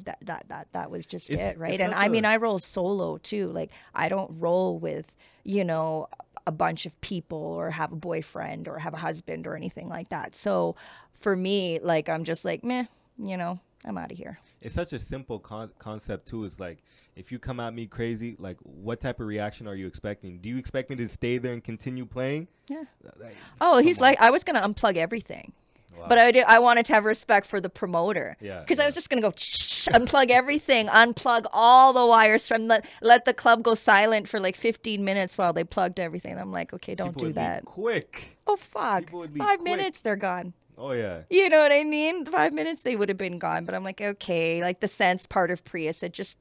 B: that was just it, right?
A: It's
B: And
A: such
B: I mean,
A: a
B: I roll solo too. Like, I don't roll with, you know, a bunch of people or have a boyfriend or have a husband or anything like that. So for me, like, I'm just like, meh, you know, I'm out of here.
A: it's such a simple concept too. It's like if you come at me crazy, like what type of reaction are you expecting? Do you expect me to stay there and continue playing?
B: Yeah.
A: Like,
B: Oh,
A: come
B: he's
A: on.
B: like, I was gonna unplug everything.
A: Wow.
B: But I wanted to have respect for the promoter.
A: Yeah,
B: Because I
A: yeah.
B: was just going to go unplug everything, unplug all the wires from let the club go silent for like 15 minutes while they plugged everything. I'm like, okay, don't
A: People
B: do
A: would
B: that.
A: leave quick.
B: Oh, fuck.
A: People would leave
B: 5
A: quick.
B: minutes, they're gone.
A: Oh yeah.
B: You know what I mean? 5 minutes, they would have been gone. But I'm like, okay, like the sense part of Priya said, just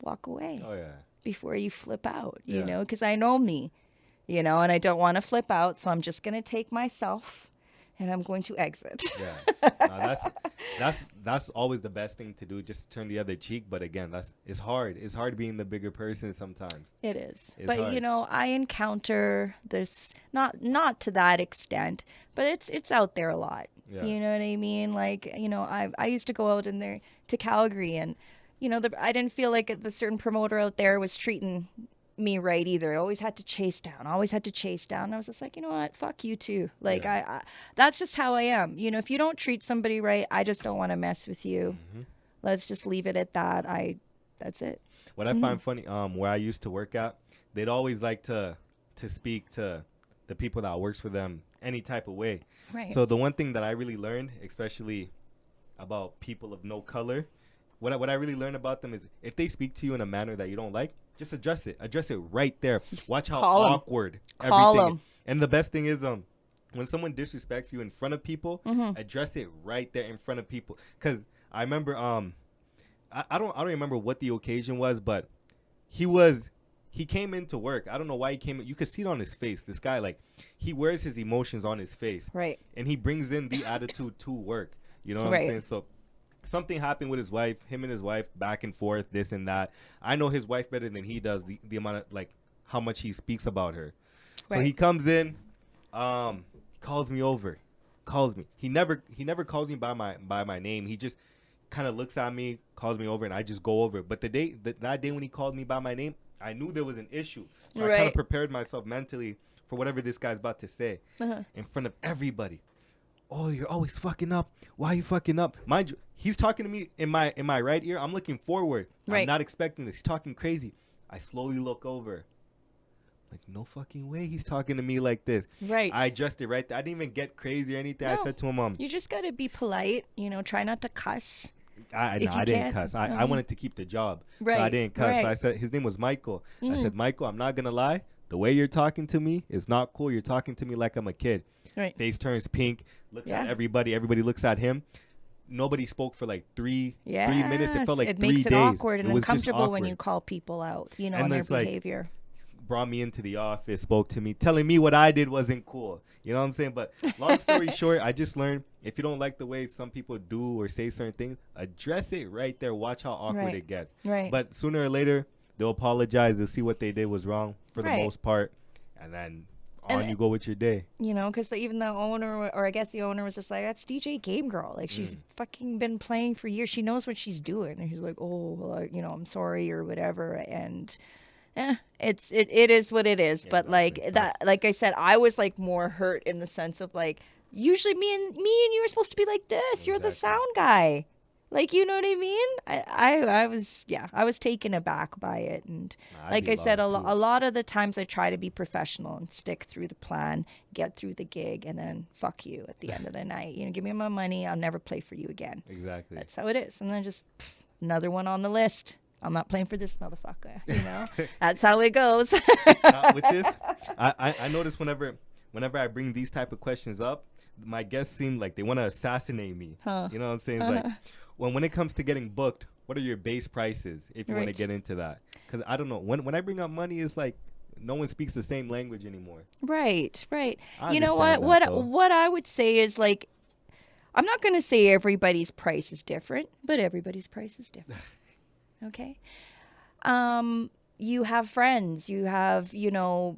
B: walk away
A: Oh yeah.
B: before you flip out, you
A: Yeah.
B: know, because I know me, you know, and I don't want to flip out. So I'm just going to take myself and I'm going to exit.
A: Yeah. No, that's always the best thing to do, just turn the other cheek. But again, it's hard. It's hard being the bigger person sometimes.
B: It is.
A: It's
B: But
A: hard.
B: you know, I encounter this not to that extent, but it's out there a lot.
A: Yeah.
B: You know what I mean? Like, you know, I used to go out in there to Calgary, and you know, I didn't feel like the certain promoter out there was treating me right either. I always had to chase down. Always had to chase down. I was just like, you know what? Fuck you too. Like
A: Yeah.
B: I that's just how I am. You know, if you don't treat somebody right, I just don't want to mess with you.
A: Mm-hmm.
B: Let's just leave it at that. That's it.
A: What I find funny, where I used to work at, they'd always like to speak to the people that works for them any type of way.
B: Right.
A: So the one thing that I really learned, especially about people of no color, what I really learned about them is if they speak to you in a manner that you don't like, just address it. Address it right there. Watch how
B: call 'em.
A: awkward
B: Call
A: everything
B: 'em.
A: is. And the best thing is when someone disrespects you in front of people, address it right there in front of people. Cuz I remember I don't remember what the occasion was, but he came into work. I don't know why he came. You could see it on his face. This guy, like, he wears his emotions on his face.
B: Right.
A: And he brings in the attitude to work. You know what
B: Right.
A: I'm saying? So something happened with his wife, him and his wife, back and forth, this and that. I know his wife better than he does, the amount of, like, how much he speaks about her. So
B: Right.
A: he comes in, calls me over, calls me. He never calls me by my name. He just kind of looks at me, calls me over, and I just go over. But that day when he called me by my name, I knew there was an issue. So I kind
B: Right.
A: of prepared myself mentally for whatever this guy's about to say in front of everybody. Oh, you're always fucking up. Why are you fucking up? Mind you, he's talking to me in my right ear. I'm looking forward.
B: Right.
A: I'm not expecting this. He's talking crazy. I slowly look over. Like, no fucking way he's talking to me like this.
B: Right.
A: I addressed it right there. I didn't even get crazy or anything. I
B: No.
A: said to him,
B: You just got to be polite, you know, try not to cuss.
A: I
B: If you
A: didn't
B: can.
A: cuss. I wanted to keep the job. So I
B: Right,
A: didn't cuss. So I
B: right.
A: said, his name was Michael. I said, Michael, I'm not going to lie. The way you're talking to me is not cool. You're talking to me like I'm a kid.
B: Right.
A: Face turns pink, looks at
B: Yeah.
A: everybody. Everybody looks at him. Nobody spoke for like three
B: Yes.
A: minutes. It felt like
B: it
A: 3
B: makes
A: days.
B: it awkward and
A: was just
B: uncomfortable when
A: awkward.
B: you call people out, you know,
A: And
B: on their
A: it's like-
B: behavior.
A: Brought me into the office, spoke to me, telling me what I did wasn't cool. You know what I'm saying? But long story short, I just learned if you don't like the way some people do or say certain things, address it right there. Watch how awkward
B: Right.
A: it gets.
B: Right.
A: But sooner or later, they'll apologize. They'll see what they did was wrong for the
B: Right.
A: most part. And then on
B: And
A: you go with your day.
B: You know, because even the owner, or I guess the owner was just like, that's DjGamerGirl. Like, she's fucking been playing for years. She knows what she's doing. And he's like, oh, well, you know, I'm sorry or whatever. And it is what it is.
A: Yeah,
B: but like
A: exactly.
B: that, like I said, I was like more hurt in the sense of like, usually me and you are supposed to be like this. You're the
A: Exactly.
B: sound guy. Like, you know what I mean? I was taken aback by it. And
A: I'd
B: like
A: be
B: I said,
A: lost too.
B: a lot of the times I try to be professional and stick through the plan, get through the gig, and then fuck you at the end of the night. You know, give me my money. I'll never play for you again.
A: Exactly.
B: That's how it is. And then just another one on the list. I'm not playing for this motherfucker. You know, that's how it goes.
A: With this, I notice whenever I bring these type of questions up, my guests seem like they want to assassinate me.
B: Huh.
A: You know what I'm saying? It's like, when it comes to getting booked, what are your base prices if you want to
B: Right.
A: get into that? Because I don't know. When I bring up money, it's like no one speaks the same language anymore.
B: Right, right.
A: I
B: You know
A: understand
B: what?
A: that, though.
B: What I would say is like, I'm not going to say everybody's price is different, but everybody's price is different. Okay. You have friends. You have, you know,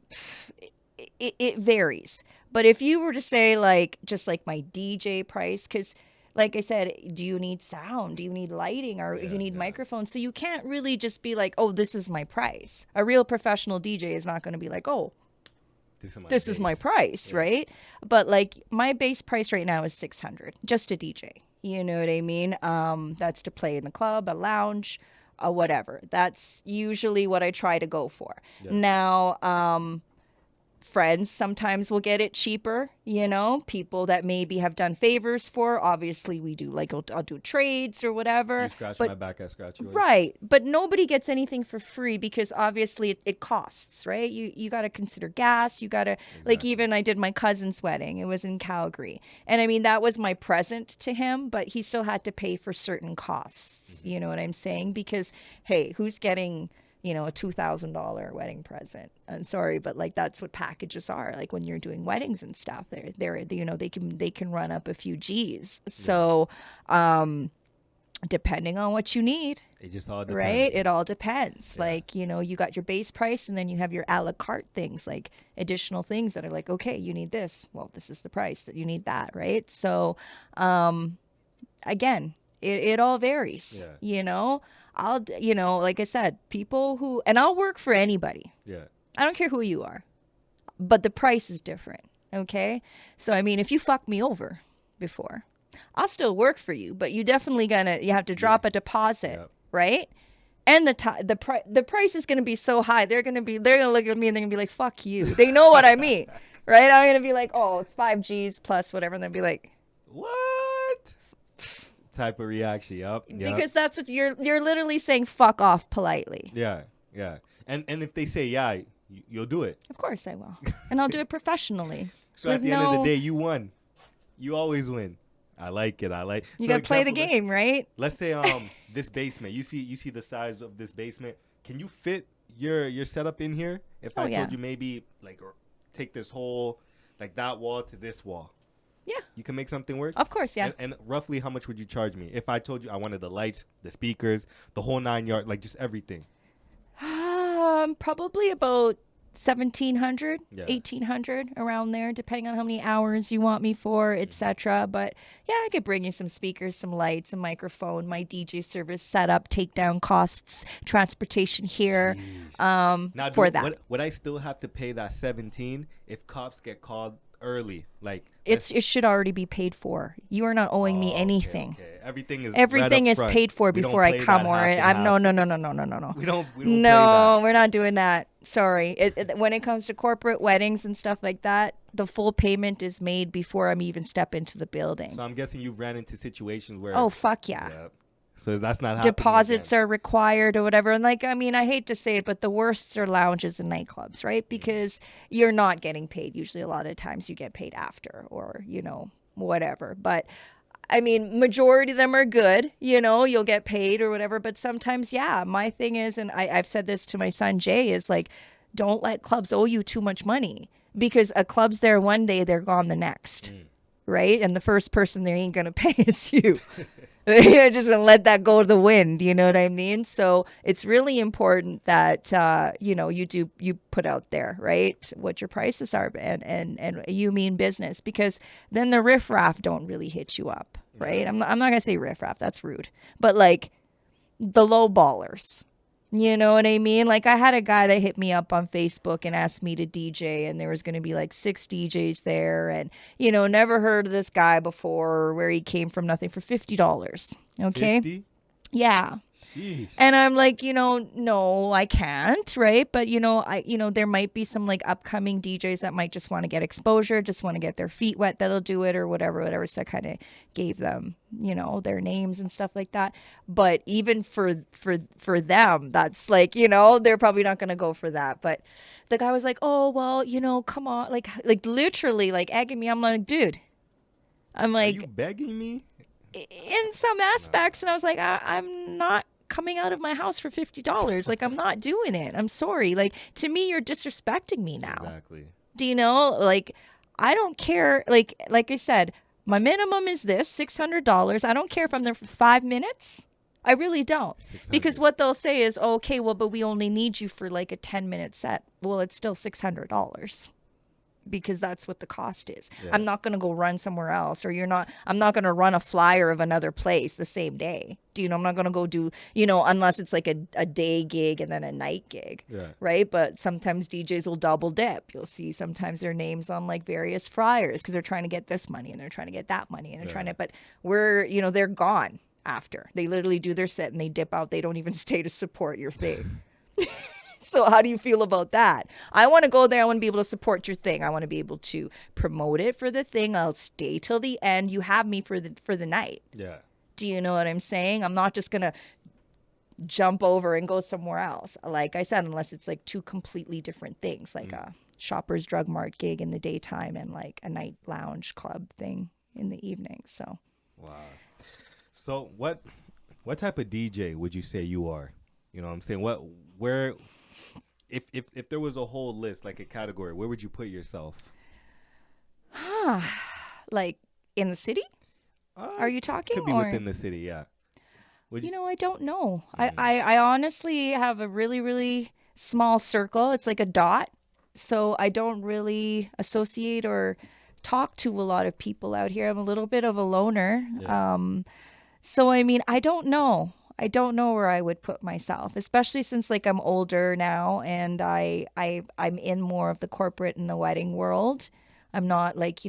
B: it varies. But if you were to say like just like my DJ price, because like I said, do you need sound? Do you need lighting? Or do
A: Yeah,
B: you need
A: yeah.
B: microphones? So you can't really just be like, oh, this is my price. A real professional DJ is not going to be like, oh, this is my
A: base.
B: price,
A: Yeah.
B: right? But like my base price right now is 600 just a DJ. You know what I mean? That's to play in a club, a lounge, whatever. That's usually what I try to go for.
A: Yeah.
B: Now, friends sometimes will get it cheaper, you know, people that maybe have done favors for. Obviously, we do like I'll do trades or whatever.
A: You scratch
B: But
A: my back, I scratch yours.
B: right, but nobody gets anything for free because obviously it costs, right? You got to consider gas. You got to like
A: Exactly.
B: even I did my cousin's wedding. It was in Calgary, and I mean that was my present to him, but he still had to pay for certain costs. You know what I'm saying? Because hey, who's getting a $2,000 wedding present? I'm sorry, but like that's what packages are. Like when you're doing weddings and stuff, they're they can run up a few G's. So depending on what you need,
A: It just all depends.
B: right? It all depends.
A: Yeah.
B: Like, you got your base price and then you have your a la carte things, like additional things that are like, okay, you need this. Well, this is the price that you need that, right? So, again, it all varies,
A: Yeah.
B: like I said, people who, and I'll work for anybody.
A: Yeah.
B: I don't care who you are, but the price is different. Okay. So, I mean, if you fuck me over before, I'll still work for you, but you definitely you have to drop a deposit,
A: Yep.
B: right? And the price is going to be so high. They're going to look at me and they're going to be like, fuck you. They know what I mean, right? I'm going to be like, oh, it's 5 Gs plus whatever. And they'll be like,
A: What type of reaction? Yep.
B: because that's what you're literally saying, fuck off politely.
A: Yeah. Yeah. And if they say yeah, you'll do it.
B: Of course I will. And I'll do it professionally.
A: So at the end of the day, you won. You always win. I like it.
B: You
A: So
B: got to play the
A: example,
B: game, right?
A: Let's say this basement. You see the size of this basement. Can you fit your setup in here? If I
B: yeah.
A: told you maybe like take this whole like that wall to this wall.
B: Yeah.
A: You can make something work?
B: Of course, yeah.
A: And roughly how much would you charge me if I told you I wanted the lights, the speakers, the whole 9 yards, like just everything?
B: Probably about 1,700,
A: Yeah.
B: 1,800 around there, depending on how many hours you want me for, etc. But yeah, I could bring you some speakers, some lights, a microphone, my DJ service setup, takedown costs, transportation here.
A: Now,
B: For that.
A: Would I still have to pay that 17 if cops get called early? Like
B: It should already be paid for. You are not owing me anything.
A: Okay. Everything is
B: Everything
A: right
B: is
A: up front.
B: paid for
A: We don't
B: before I
A: play
B: come,
A: that
B: or
A: half and
B: I'm no.
A: half. We don't play
B: No,
A: that.
B: we're not doing that. Sorry. When it comes to corporate weddings and stuff like that, the full payment is made before I'm even step into the building.
A: So I'm guessing you've ran into situations where
B: Oh, fuck yeah.
A: So that's not happening
B: Deposits
A: again.
B: are required or whatever. And like, I mean, I hate to say it, but the worst are lounges and nightclubs, right? Because you're not getting paid. Usually a lot of times you get paid after or, whatever. But I mean, majority of them are good, you'll get paid or whatever. But sometimes, yeah, my thing is, and I've said this to my son, Jay, is like, don't let clubs owe you too much money because a club's there one day, they're gone the next, right? And the first person they ain't going to pay is you. You're just going to let that go to the wind. You know what I mean? So it's really important that, you put out there, right, what your prices are and you mean business, because then the riffraff don't really hit you up, right? I'm not going to say riffraff. That's rude. But like the low ballers, You know what I mean? Like I had a guy that hit me up on Facebook and asked me to DJ, and there was going to be like 6 DJs there, and never heard of this guy before, where he came from, nothing, for $50. Okay?
A: 50?
B: Yeah.
A: Sheesh.
B: And I'm like, no, I can't, right? But there might be some like upcoming DJs that might just want to get exposure, just want to get their feet wet, that'll do it, or whatever. So I kind of gave them, their names and stuff like that. But even for them, that's like, they're probably not gonna go for that. But the guy was like, oh well, come on, like literally like egging me. I'm like, dude, I'm
A: Are
B: like,
A: you begging me?
B: in some aspects, and I was like, I'm not coming out of my house for $50. Like, I'm not doing it. I'm sorry. Like, to me, you're disrespecting me now.
A: Exactly.
B: Do you know? Like, I don't care. Like I said, my minimum is this $600. I don't care if I'm there for 5 minutes. I really don't.
A: 600.
B: Because what they'll say is, oh, okay, well, but we only need you for like a 10-minute set. Well, it's still $600. Because that's what the cost is. Yeah. I'm not going to go run somewhere else, or I'm not going to run a flyer of another place the same day. Do you know? I'm not going to go do, unless it's like a day gig and then a night gig. Yeah. Right. But sometimes DJs will double dip. You'll see sometimes their names on like various flyers because they're trying to get this money and they're trying to get that money and they're trying to, but they're gone after. They literally do their set and they dip out. They don't even stay to support your thing. So how do you feel about that? I want to go there. I want to be able to support your thing. I want to be able to promote it for the thing. I'll stay till the end. You have me for the night. Yeah. Do you know what I'm saying? I'm not just going to jump over and go somewhere else. Like I said, unless it's like two completely different things, like a Shoppers Drug Mart gig in the daytime and like a night lounge club thing in the evening. So.
A: Wow. So what type of DJ would you say you are? You know what I'm saying? Where... If there was a whole list, like a category, where would you put yourself?
B: Like in the city? Are you talking?
A: Could be within the city, yeah.
B: I don't know. I honestly have a really, really small circle. It's like a dot. So I don't really associate or talk to a lot of people out here. I'm a little bit of a loner. Yeah. So, I mean, I don't know. I don't know where I would put myself, especially since like I'm older now and I'm in more of the corporate and the wedding world. I'm not like,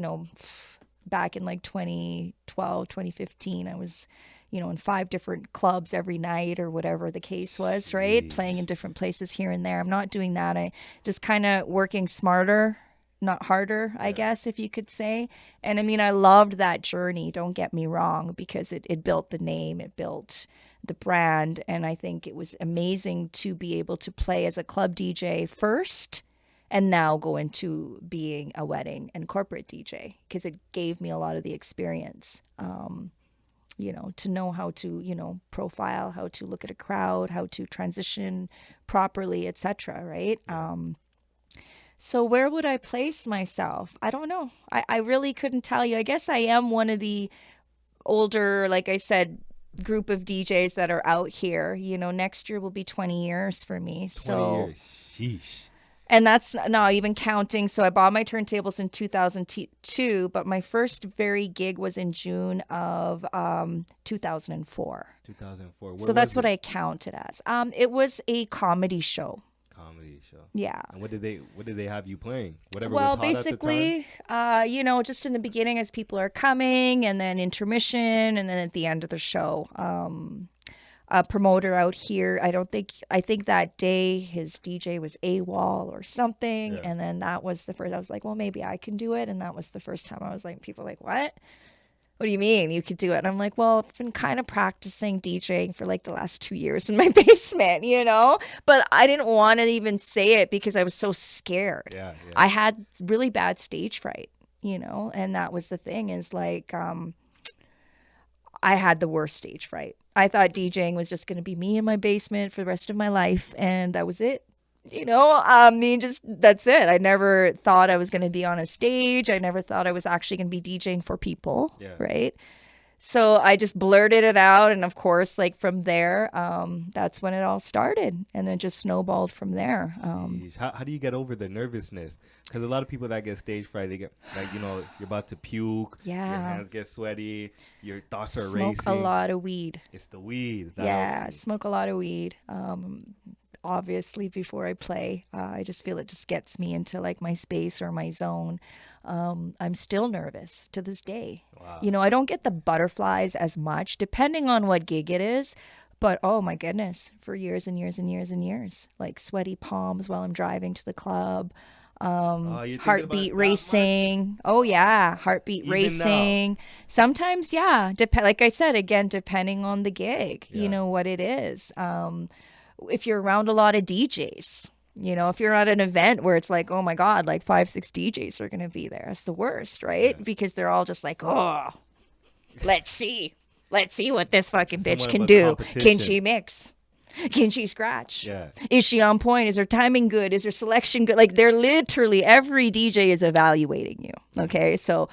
B: back in like 2012, 2015, I was, in 5 different clubs every night or whatever the case was, right? Jeez. Playing in different places here and there. I'm not doing that. I just kind of working smarter, not harder, I guess, if you could say. And I mean, I loved that journey. Don't get me wrong, because it built the name, it built the brand. And I think it was amazing to be able to play as a club DJ first and now go into being a wedding and corporate DJ, because it gave me a lot of the experience, to know how to, profile, how to look at a crowd, how to transition properly, etc. Right? So where would I place myself? I don't know. I really couldn't tell you. I guess I am one of the older, like I said, group of DJs that are out here. Next year will be 20 years for me.
A: 20 years. Sheesh.
B: And that's not even counting. So I bought my turntables in 2002, but my first very gig was in June of 2004.
A: 2004.
B: So that's what I count it as. It was a comedy show.
A: Comedy show.
B: Yeah.
A: And what did they have you playing? Whatever
B: well,
A: was hot
B: basically,
A: at the time?
B: just in the beginning as people are coming, and then intermission, and then at the end of the show, a promoter out here. I think that day his DJ was AWOL or something, and then that was the first. I was like, well, maybe I can do it, and that was the first time I was like, people were like, what? What do you mean you could do it? And I'm like, well, I've been kind of practicing DJing for like the last 2 years in my basement, But I didn't want to even say it because I was so scared. Yeah. I had really bad stage fright, and that was the thing is like, I had the worst stage fright. I thought DJing was just going to be me in my basement for the rest of my life, and that was it. That's it. I never thought I was going to be on a stage. I never thought I was actually going to be DJing for people, right? So I just blurted it out, and of course, like from there, that's when it all started, and then just snowballed from there.
A: Jeez. How do you get over the nervousness? Because a lot of people that get stage fright, they get like, you're about to puke, your
B: Yeah,
A: hands get sweaty, your thoughts are
B: smoke a
A: racing.
B: lot of weed.
A: It's the weed that helps
B: Yeah,
A: you.
B: smoke a lot of weed. Obviously, before I play, I just feel it just gets me into like my space or my zone. I'm still nervous to this day.
A: Wow.
B: I don't get the butterflies as much, depending on what gig it is. But oh my goodness, for years and years and years and years, like sweaty palms while I'm driving to the club,
A: Oh, you're thinking about
B: heartbeat
A: it that much?
B: racing. Oh yeah, heartbeat
A: Even now.
B: racing. Sometimes, yeah, like I said, again, depending on the gig,
A: Yeah.
B: what it is. If you're around a lot of DJs, if you're at an event where it's like, oh my God, like five, six DJs are going to be there. It's the worst,
A: Yeah.
B: right? Because they're all just like, oh, let's see. Let's see what this fucking bitch
A: Somewhat of
B: can
A: a
B: do. Can
A: competition.
B: she mix? Can she scratch?
A: Yeah.
B: Is she on point? Is her timing good? Is her selection good? Like they're literally, every DJ is evaluating you.
A: Mm.
B: Okay. So,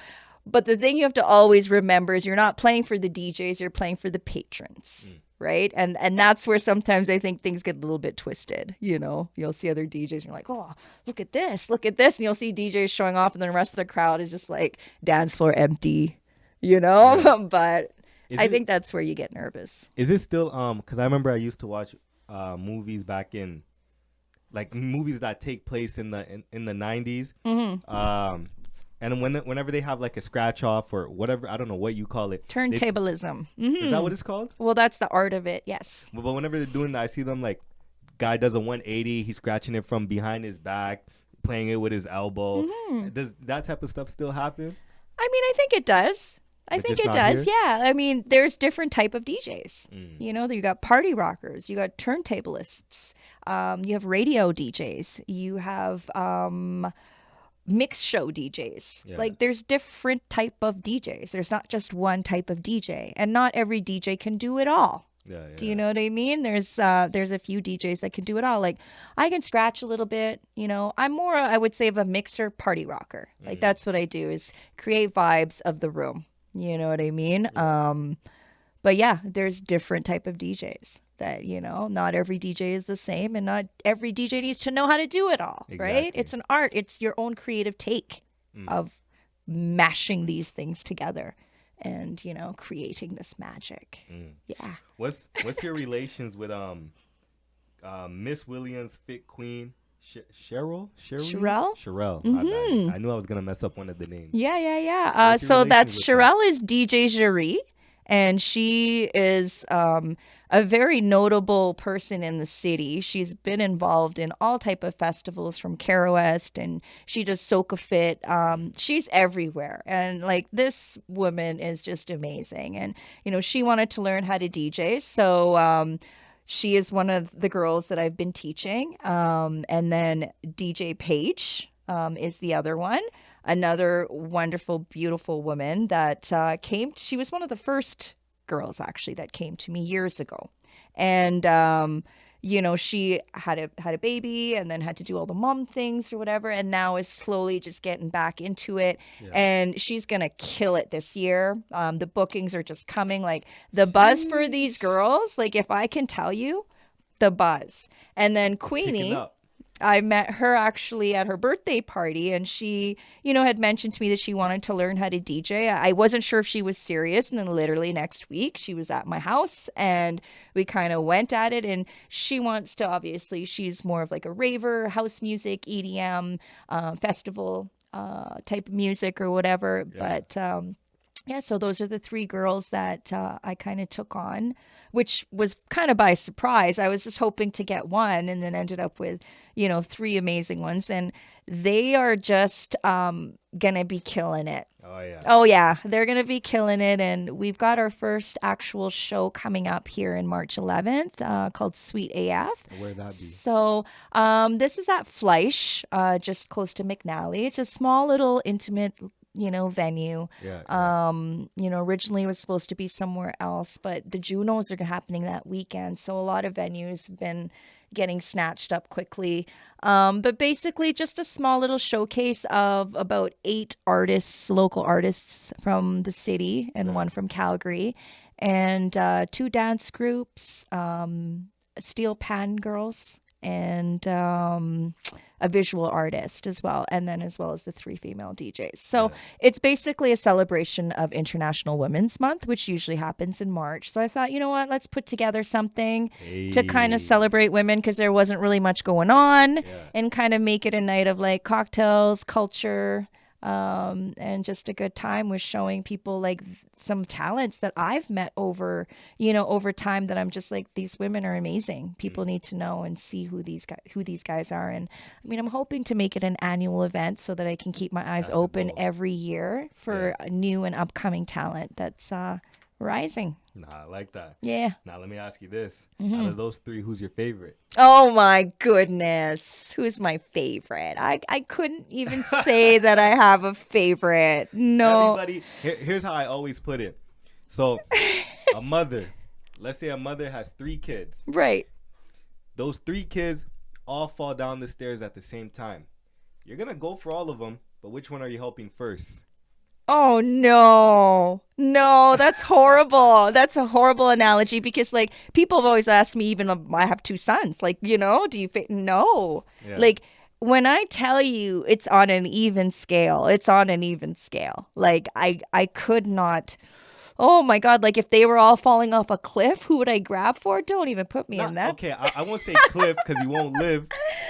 B: but the thing you have to always remember is you're not playing for the DJs, you're playing for the patrons.
A: Mm.
B: Right. And that's where sometimes I think things get a little bit twisted. You'll see other DJs and you're like, oh, look at this, look at this. And you'll see DJs showing off and then the rest of the crowd is just like dance floor empty,
A: Yeah.
B: but
A: Is
B: I
A: it
B: think that's where you get nervous.
A: is it still because I remember I used to watch movies back in like movies that take place in the 90s. And whenever they have like a scratch off or whatever, I don't know what you call it.
B: Turntablism.
A: Is that what it's called?
B: Well, that's the art of it. Yes.
A: But whenever they're doing that, I see them like guy does a 180, he's scratching it from behind his back, playing it with his elbow. Does that type of stuff still happen?
B: I mean, I think it does. I
A: But
B: think
A: just
B: it
A: not
B: does.
A: here?
B: Yeah. I mean, there's different type of DJs.
A: Mm.
B: You got party rockers, you got turntablists, you have radio DJs, you have mix show DJs.
A: Yeah.
B: Like there's different type of DJs. There's not just one type of DJ, and not every DJ can do it all.
A: Yeah, yeah.
B: Do you know what I mean? There's a few DJs that can do it all. Like I can scratch a little bit, I'm more I would say of a mixer party rocker. Like that's what I do is create vibes of the room. You know what I mean? But yeah, there's different type of DJs that, not every DJ is the same and not every DJ needs to know how to do it all, right?
A: Exactly.
B: It's an art. It's your own creative take of mashing these things together and, creating this magic. Yeah.
A: What's your relations with Miss Williams Fit Queen Cheryl?
B: Sherelle?
A: Sherelle. I knew I was gonna mess up one of the names.
B: Yeah, yeah, yeah.
A: What's your
B: So that's
A: relations with her?
B: Sherelle is DjGamerGirl, and she is a very notable person in the city. She's been involved in all type of festivals from Caro West, and she does Soca Fit. She's everywhere, and like this woman is just amazing. And she wanted to learn how to DJ, so she is one of the girls that I've been teaching. And then DJ Paige is the other one. Another wonderful, beautiful woman that came. She was one of the first girls actually that came to me years ago. And she had a baby and then had to do all the mom things or whatever, and now is slowly just getting back into it.
A: Yeah.
B: And she's gonna kill it this year. The bookings are just coming. Like the buzz for these girls, like if I can tell you, the buzz. And then
A: It's picking
B: Queenie,
A: up.
B: I met her actually at her birthday party, and she, had mentioned to me that she wanted to learn how to DJ. I wasn't sure if she was serious, and then literally next week she was at my house and we kind of went at it. And she wants to, obviously, she's more of like a raver, house music, EDM, festival type of music or whatever.
A: Yeah.
B: But yeah, so those are the three girls that I kind of took on, which was kind of by surprise. I was just hoping to get one and then ended up with, three amazing ones. And they are just going to be killing it.
A: Oh yeah.
B: Oh, yeah, they're going to be killing it. And we've got our first actual show coming up here in March 11th called Sweet AF.
A: Where'd that be?
B: So this is at Fleisch, just close to McNally. It's a small little intimate venue.
A: Yeah.
B: Originally it was supposed to be somewhere else, but the Junos are happening that weekend. So a lot of venues have been getting snatched up quickly. But basically, just a small little showcase of about 8 artists, local artists from the city, and
A: Yeah.
B: one from Calgary, and 2 dance groups, steel pan girls, and a visual artist as well, and then as well as the 3 female DJs. So
A: Yeah.
B: it's basically a celebration of International Women's Month, which usually happens in March. So I thought, you know what, let's put together something to kind of
A: Hey.
B: celebrate women, because there wasn't really much going on,
A: Yeah.
B: and kind of make it a night of like cocktails, culture, and just a good time with showing people like some talents that I've met over, over time, that I'm just like, these women are amazing. People need to know and see who these guys are. And I mean, I'm hoping to make it an annual event so that I can keep my eyes
A: That's the
B: open
A: goal.
B: every year for new and upcoming talent that's rising.
A: Nah, I like that.
B: Yeah.
A: Now let me ask you this: out of those 3, who's your favorite?
B: Oh my goodness. Who's my favorite? I couldn't even say that I have a favorite. No.
A: Everybody. Here's how I always put it. So, a mother. Let's say a mother has 3 kids.
B: Right.
A: Those 3 kids all fall down the stairs at the same time. You're gonna go for all of them, but which one are you helping first?
B: Oh no. No, that's horrible. That's a horrible analogy, because like people have always asked me, even if I have 2 sons, like, do you fit? No.
A: Yeah.
B: Like when I tell you it's on an even scale, it's on an even scale. Like I could not. Oh my God, like if they were all falling off a cliff, who would I grab for? Don't even put me in that.
A: Okay, I won't say cliff because you won't live,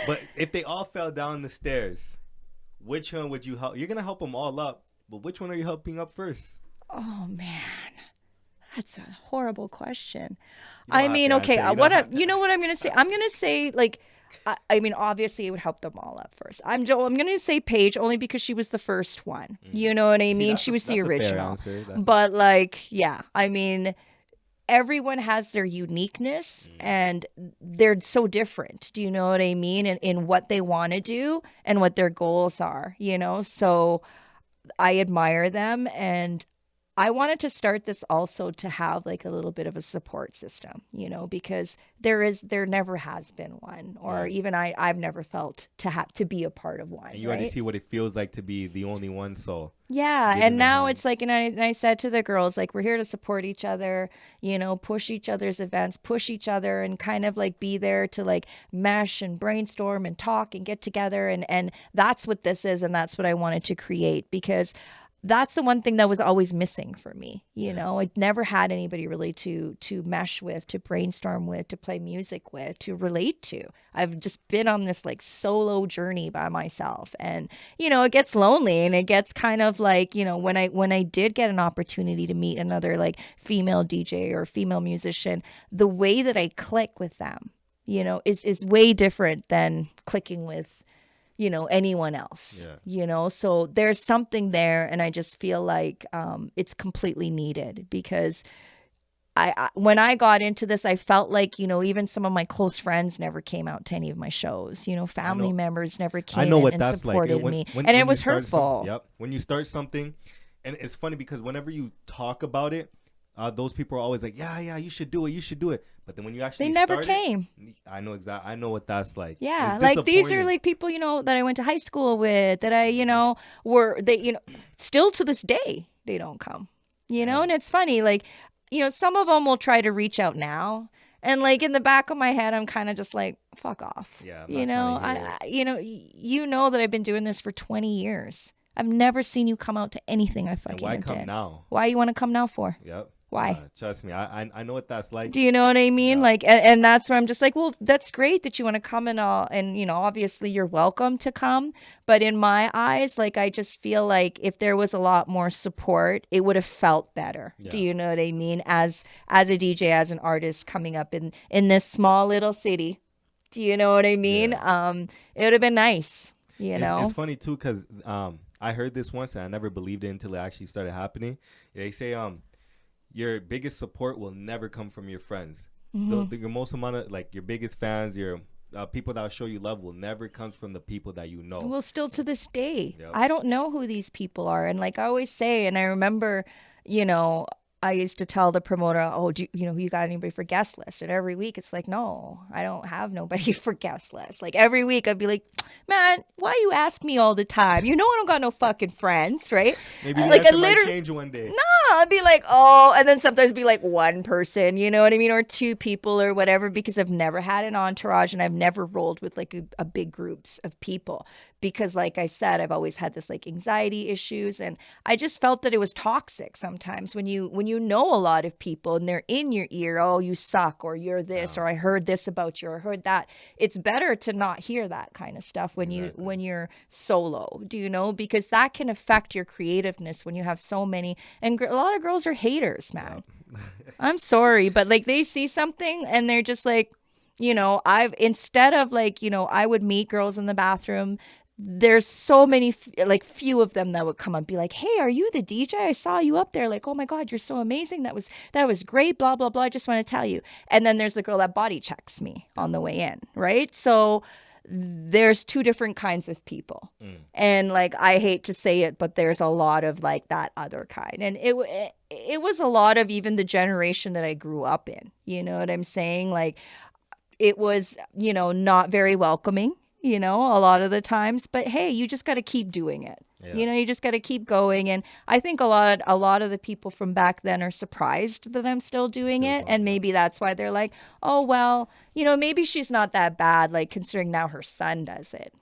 A: but if they all fell down the stairs, which one would you help? You're gonna help them all up, but which one are you helping up first?
B: Oh man, that's a horrible question.
A: You don't
B: I
A: have
B: mean,
A: to
B: okay,
A: answer. You don't have to.
B: you know what I'm gonna say? I'm gonna say like, I mean, obviously it would help them all up first. I'm gonna say Paige, only because she was the first one. You know what I mean? She was the
A: That's a fair
B: original.
A: answer.
B: But like, yeah, I mean, everyone has their uniqueness and they're so different. Do you know what I mean? In what they want to do and what their goals are, So I admire them, and I wanted to start this also to have like a little bit of a support system, because there never has been one, or even I've never felt to have to be a part of one.
A: And you
B: right?
A: already see what it feels like to be the only one. So
B: Yeah,
A: give
B: and
A: them a
B: now
A: hand.
B: it's like, and I said to the girls, like, we're here to support each other, push each other's events, push each other, and kind of like be there to like mesh and brainstorm and talk and get together, and that's what this is, and that's what I wanted to create, because that's the one thing that was always missing for me. I never had anybody really to mesh with, to brainstorm with, to play music with, to relate to. I've just been on this like solo journey by myself, and it gets lonely, and it gets kind of like, when I did get an opportunity to meet another like female DJ or female musician, the way that I click with them, is way different than clicking with anyone else. So there's something there, and I just feel like it's completely needed, because I when I got into this, I felt like, even some of my close friends never came out to any of my shows. Family members never came
A: I know what
B: and
A: that's like.
B: supported
A: When,
B: me,
A: when,
B: and
A: when
B: it
A: you
B: was
A: start
B: hurtful.
A: Yep. When you start something, and it's funny because whenever you talk about it, those people are always like, yeah, you should do it, you should do it. But then when you actually
B: They never
A: start
B: came.
A: I know exactly. I know what that's like.
B: Yeah,
A: It's
B: like these are
A: disappointing.
B: like people, that I went to high school with, that I, were they, still to this day they don't come. And it's funny, like, some of them will try to reach out now, and like in the back of my head I'm kind of just like, fuck off.
A: Yeah, I'm not trying to hear
B: You know that I've been doing this for 20 years. I've never seen you come out to anything I fucking
A: And why
B: did.
A: come now?
B: Why you want to come now for?
A: Yep.
B: Why?
A: Trust me, I know what that's like.
B: Do you know what I mean?
A: Yeah.
B: Like, and that's where I'm just like, well, that's great that you want to come and all, and obviously you're welcome to come. But in my eyes, like, I just feel like if there was a lot more support, it would have felt better.
A: Yeah.
B: Do you know what I mean? As a DJ, as an artist coming up in this small little city, do you know what I mean?
A: Yeah.
B: It would have been nice.
A: It's funny too, because I heard this once and I never believed it until it actually started happening. They say your biggest support will never come from your friends. Your most amount of, like, your biggest fans, your people that will show you love will never comes from the people that you know.
B: Well, still to this day,
A: Yep.
B: I don't know who these people are. And like I always say, and I remember, I used to tell the promoter, oh, you got anybody for guest list? And every week it's like, no, I don't have nobody for guest list. Like every week I'd be like, man, why you ask me all the time? You know I don't got no fucking friends, right?
A: Maybe the
B: Like I
A: answer might
B: literally,
A: change one day.
B: I'd be like, oh, and then sometimes be like one person, you know what I mean? Or two people or whatever, because I've never had an entourage and I've never rolled with like a big groups of people. Because like I said, I've always had this like anxiety issues, and I just felt that it was toxic sometimes when you know a lot of people and they're in your ear, oh, you suck, or you're this, or I heard this about you, or heard that. It's better to not hear that kind of stuff when you're solo, do you know? Because that can affect your creativeness when you have so many, and a lot of girls are haters, man. I'm sorry, but like they see something and they're just like, instead of like, I would meet girls in the bathroom. There's so many, like few of them that would come up and be like, hey, are you the DJ? I saw you up there. Like, oh my God, you're so amazing. That was great. Blah, blah, blah. I just want to tell you. And then there's the girl that body checks me on the way in. Right. So there's two different kinds of people. And like, I hate to say it, but there's a lot of like that other kind. And it was a lot of even the generation that I grew up in. You know what I'm saying? Like it was, not very welcoming, a lot of the times, but hey, you just got to keep doing it. Yeah. You just got to keep going. And I think a lot of the people from back then are surprised that I'm still doing it. And maybe that's why they're like, oh, well, maybe she's not that bad, like considering now her son does it.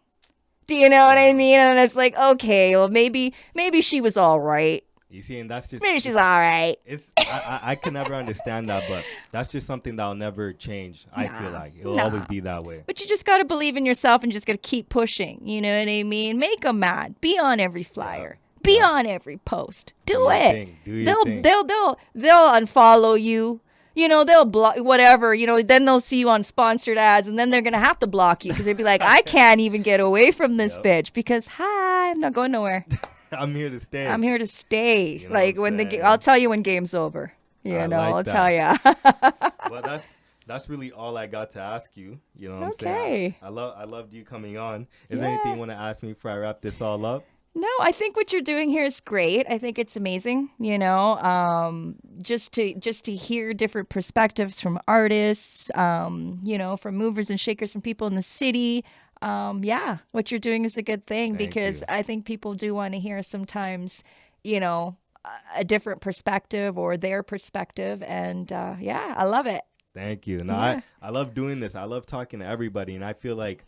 B: Do you know what I mean? And it's like, okay, well, maybe she was all right.
A: You see, and that's just
B: maybe she's all right.
A: I can never understand that, but that's just something that'll never change. I feel like it'll always be that way.
B: But you just got to believe in yourself and just got to keep pushing. You know what I mean? Make them mad. Be on every flyer. Be on every post. Do it. They'll unfollow you. They'll block whatever. Then they'll see you on sponsored ads, and then they're gonna have to block you because they'll be like, I can't even get away from this bitch because hi, I'm not going nowhere.
A: I'm here to stay.
B: I'm here to stay. Like when I'll tell you when game's over. I'll tell you.
A: Well, that's really all I got to ask you. You know what I'm saying? I loved you coming on. Is there anything you want to ask me before I wrap this all up?
B: No, I think what you're doing here is great. I think it's amazing, just to hear different perspectives from artists, from movers and shakers, from people in the city. What you're doing is a good thing because I think people do want to hear sometimes, a different perspective or their perspective. And I love it.
A: Thank you. No, I love doing this. I love talking to everybody. And I feel like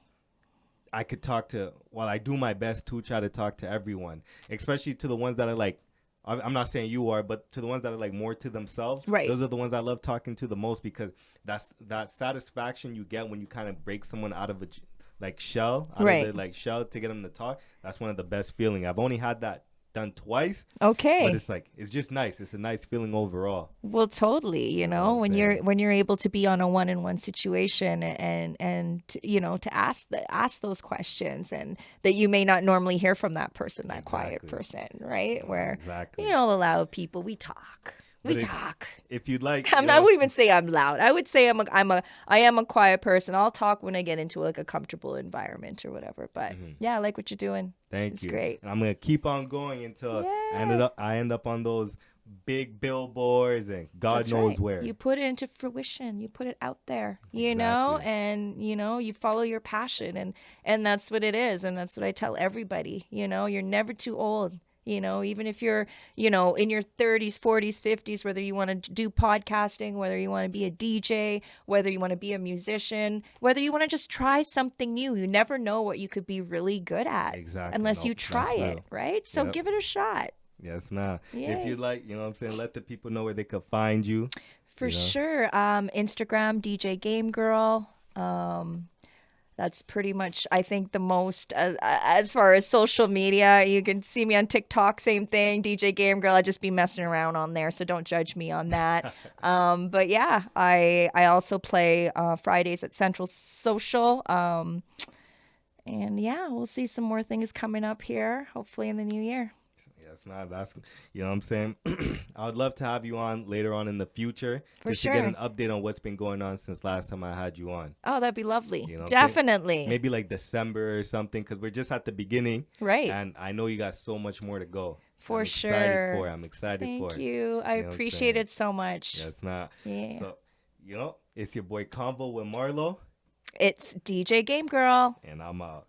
A: I could I do my best to try to talk to everyone, especially to the ones that are like, I'm not saying you are, but to the ones that are like more to themselves. Right. Those are the ones I love talking to the most because that's that satisfaction you get when you kind of break someone out of a shell to get them to talk. That's one of the best feeling. I've only had that done twice. Okay. But it's just nice. It's a nice feeling overall.
B: Well, totally. When you're able to be on a one-on-one situation and to ask those questions and that you may not normally hear from that person, that quiet person, right? Where a lot of people we talk.
A: If you'd like,
B: I wouldn't even say I'm loud. I would say I am a quiet person. I'll talk when I get into like a comfortable environment or whatever. But I like what you're doing.
A: Thank you.
B: It's great.
A: And I'm gonna keep on going until I end up on those big billboards and God knows where.
B: You put it into fruition. You put it out there. And you follow your passion, and that's what it is. And that's what I tell everybody. You're never too old. Even if you're, in your 30s, 40s, 50s, whether you want to do podcasting, whether you want to be a DJ, whether you want to be a musician, whether you want to just try something new, you never know what you could be really good at unless you try it, right? So give it a shot.
A: Yes, ma'am. If you'd like, let the people know where they could find you.
B: For sure. Instagram, DjGamerGirl. That's pretty much, I think, the most, as far as social media. You can see me on TikTok, same thing, DjGamerGirl. I just be messing around on there, so don't judge me on that. But yeah, I also play Fridays at Central Social. And yeah, we'll see some more things coming up here, hopefully in the new year.
A: Yes, man. That's you know what I'm saying. I would love to have you on later on in the future,
B: For
A: just to get
B: sure.
A: an update on what's been going on since last time I had you on.
B: Oh, that'd be lovely.
A: You know what I'm saying?
B: Definitely.
A: Maybe like December or something, because we're just at the beginning,
B: Right.
A: and I know you got so much more to go.
B: For sure.
A: I'm excited for
B: Thank
A: it.
B: you. I
A: You know what I'm
B: appreciate
A: saying?
B: it so much.
A: Yes, man.
B: Yeah.
A: So, it's your boy Convo with Marlo,
B: It's DJ Game Girl.
A: and I'm out.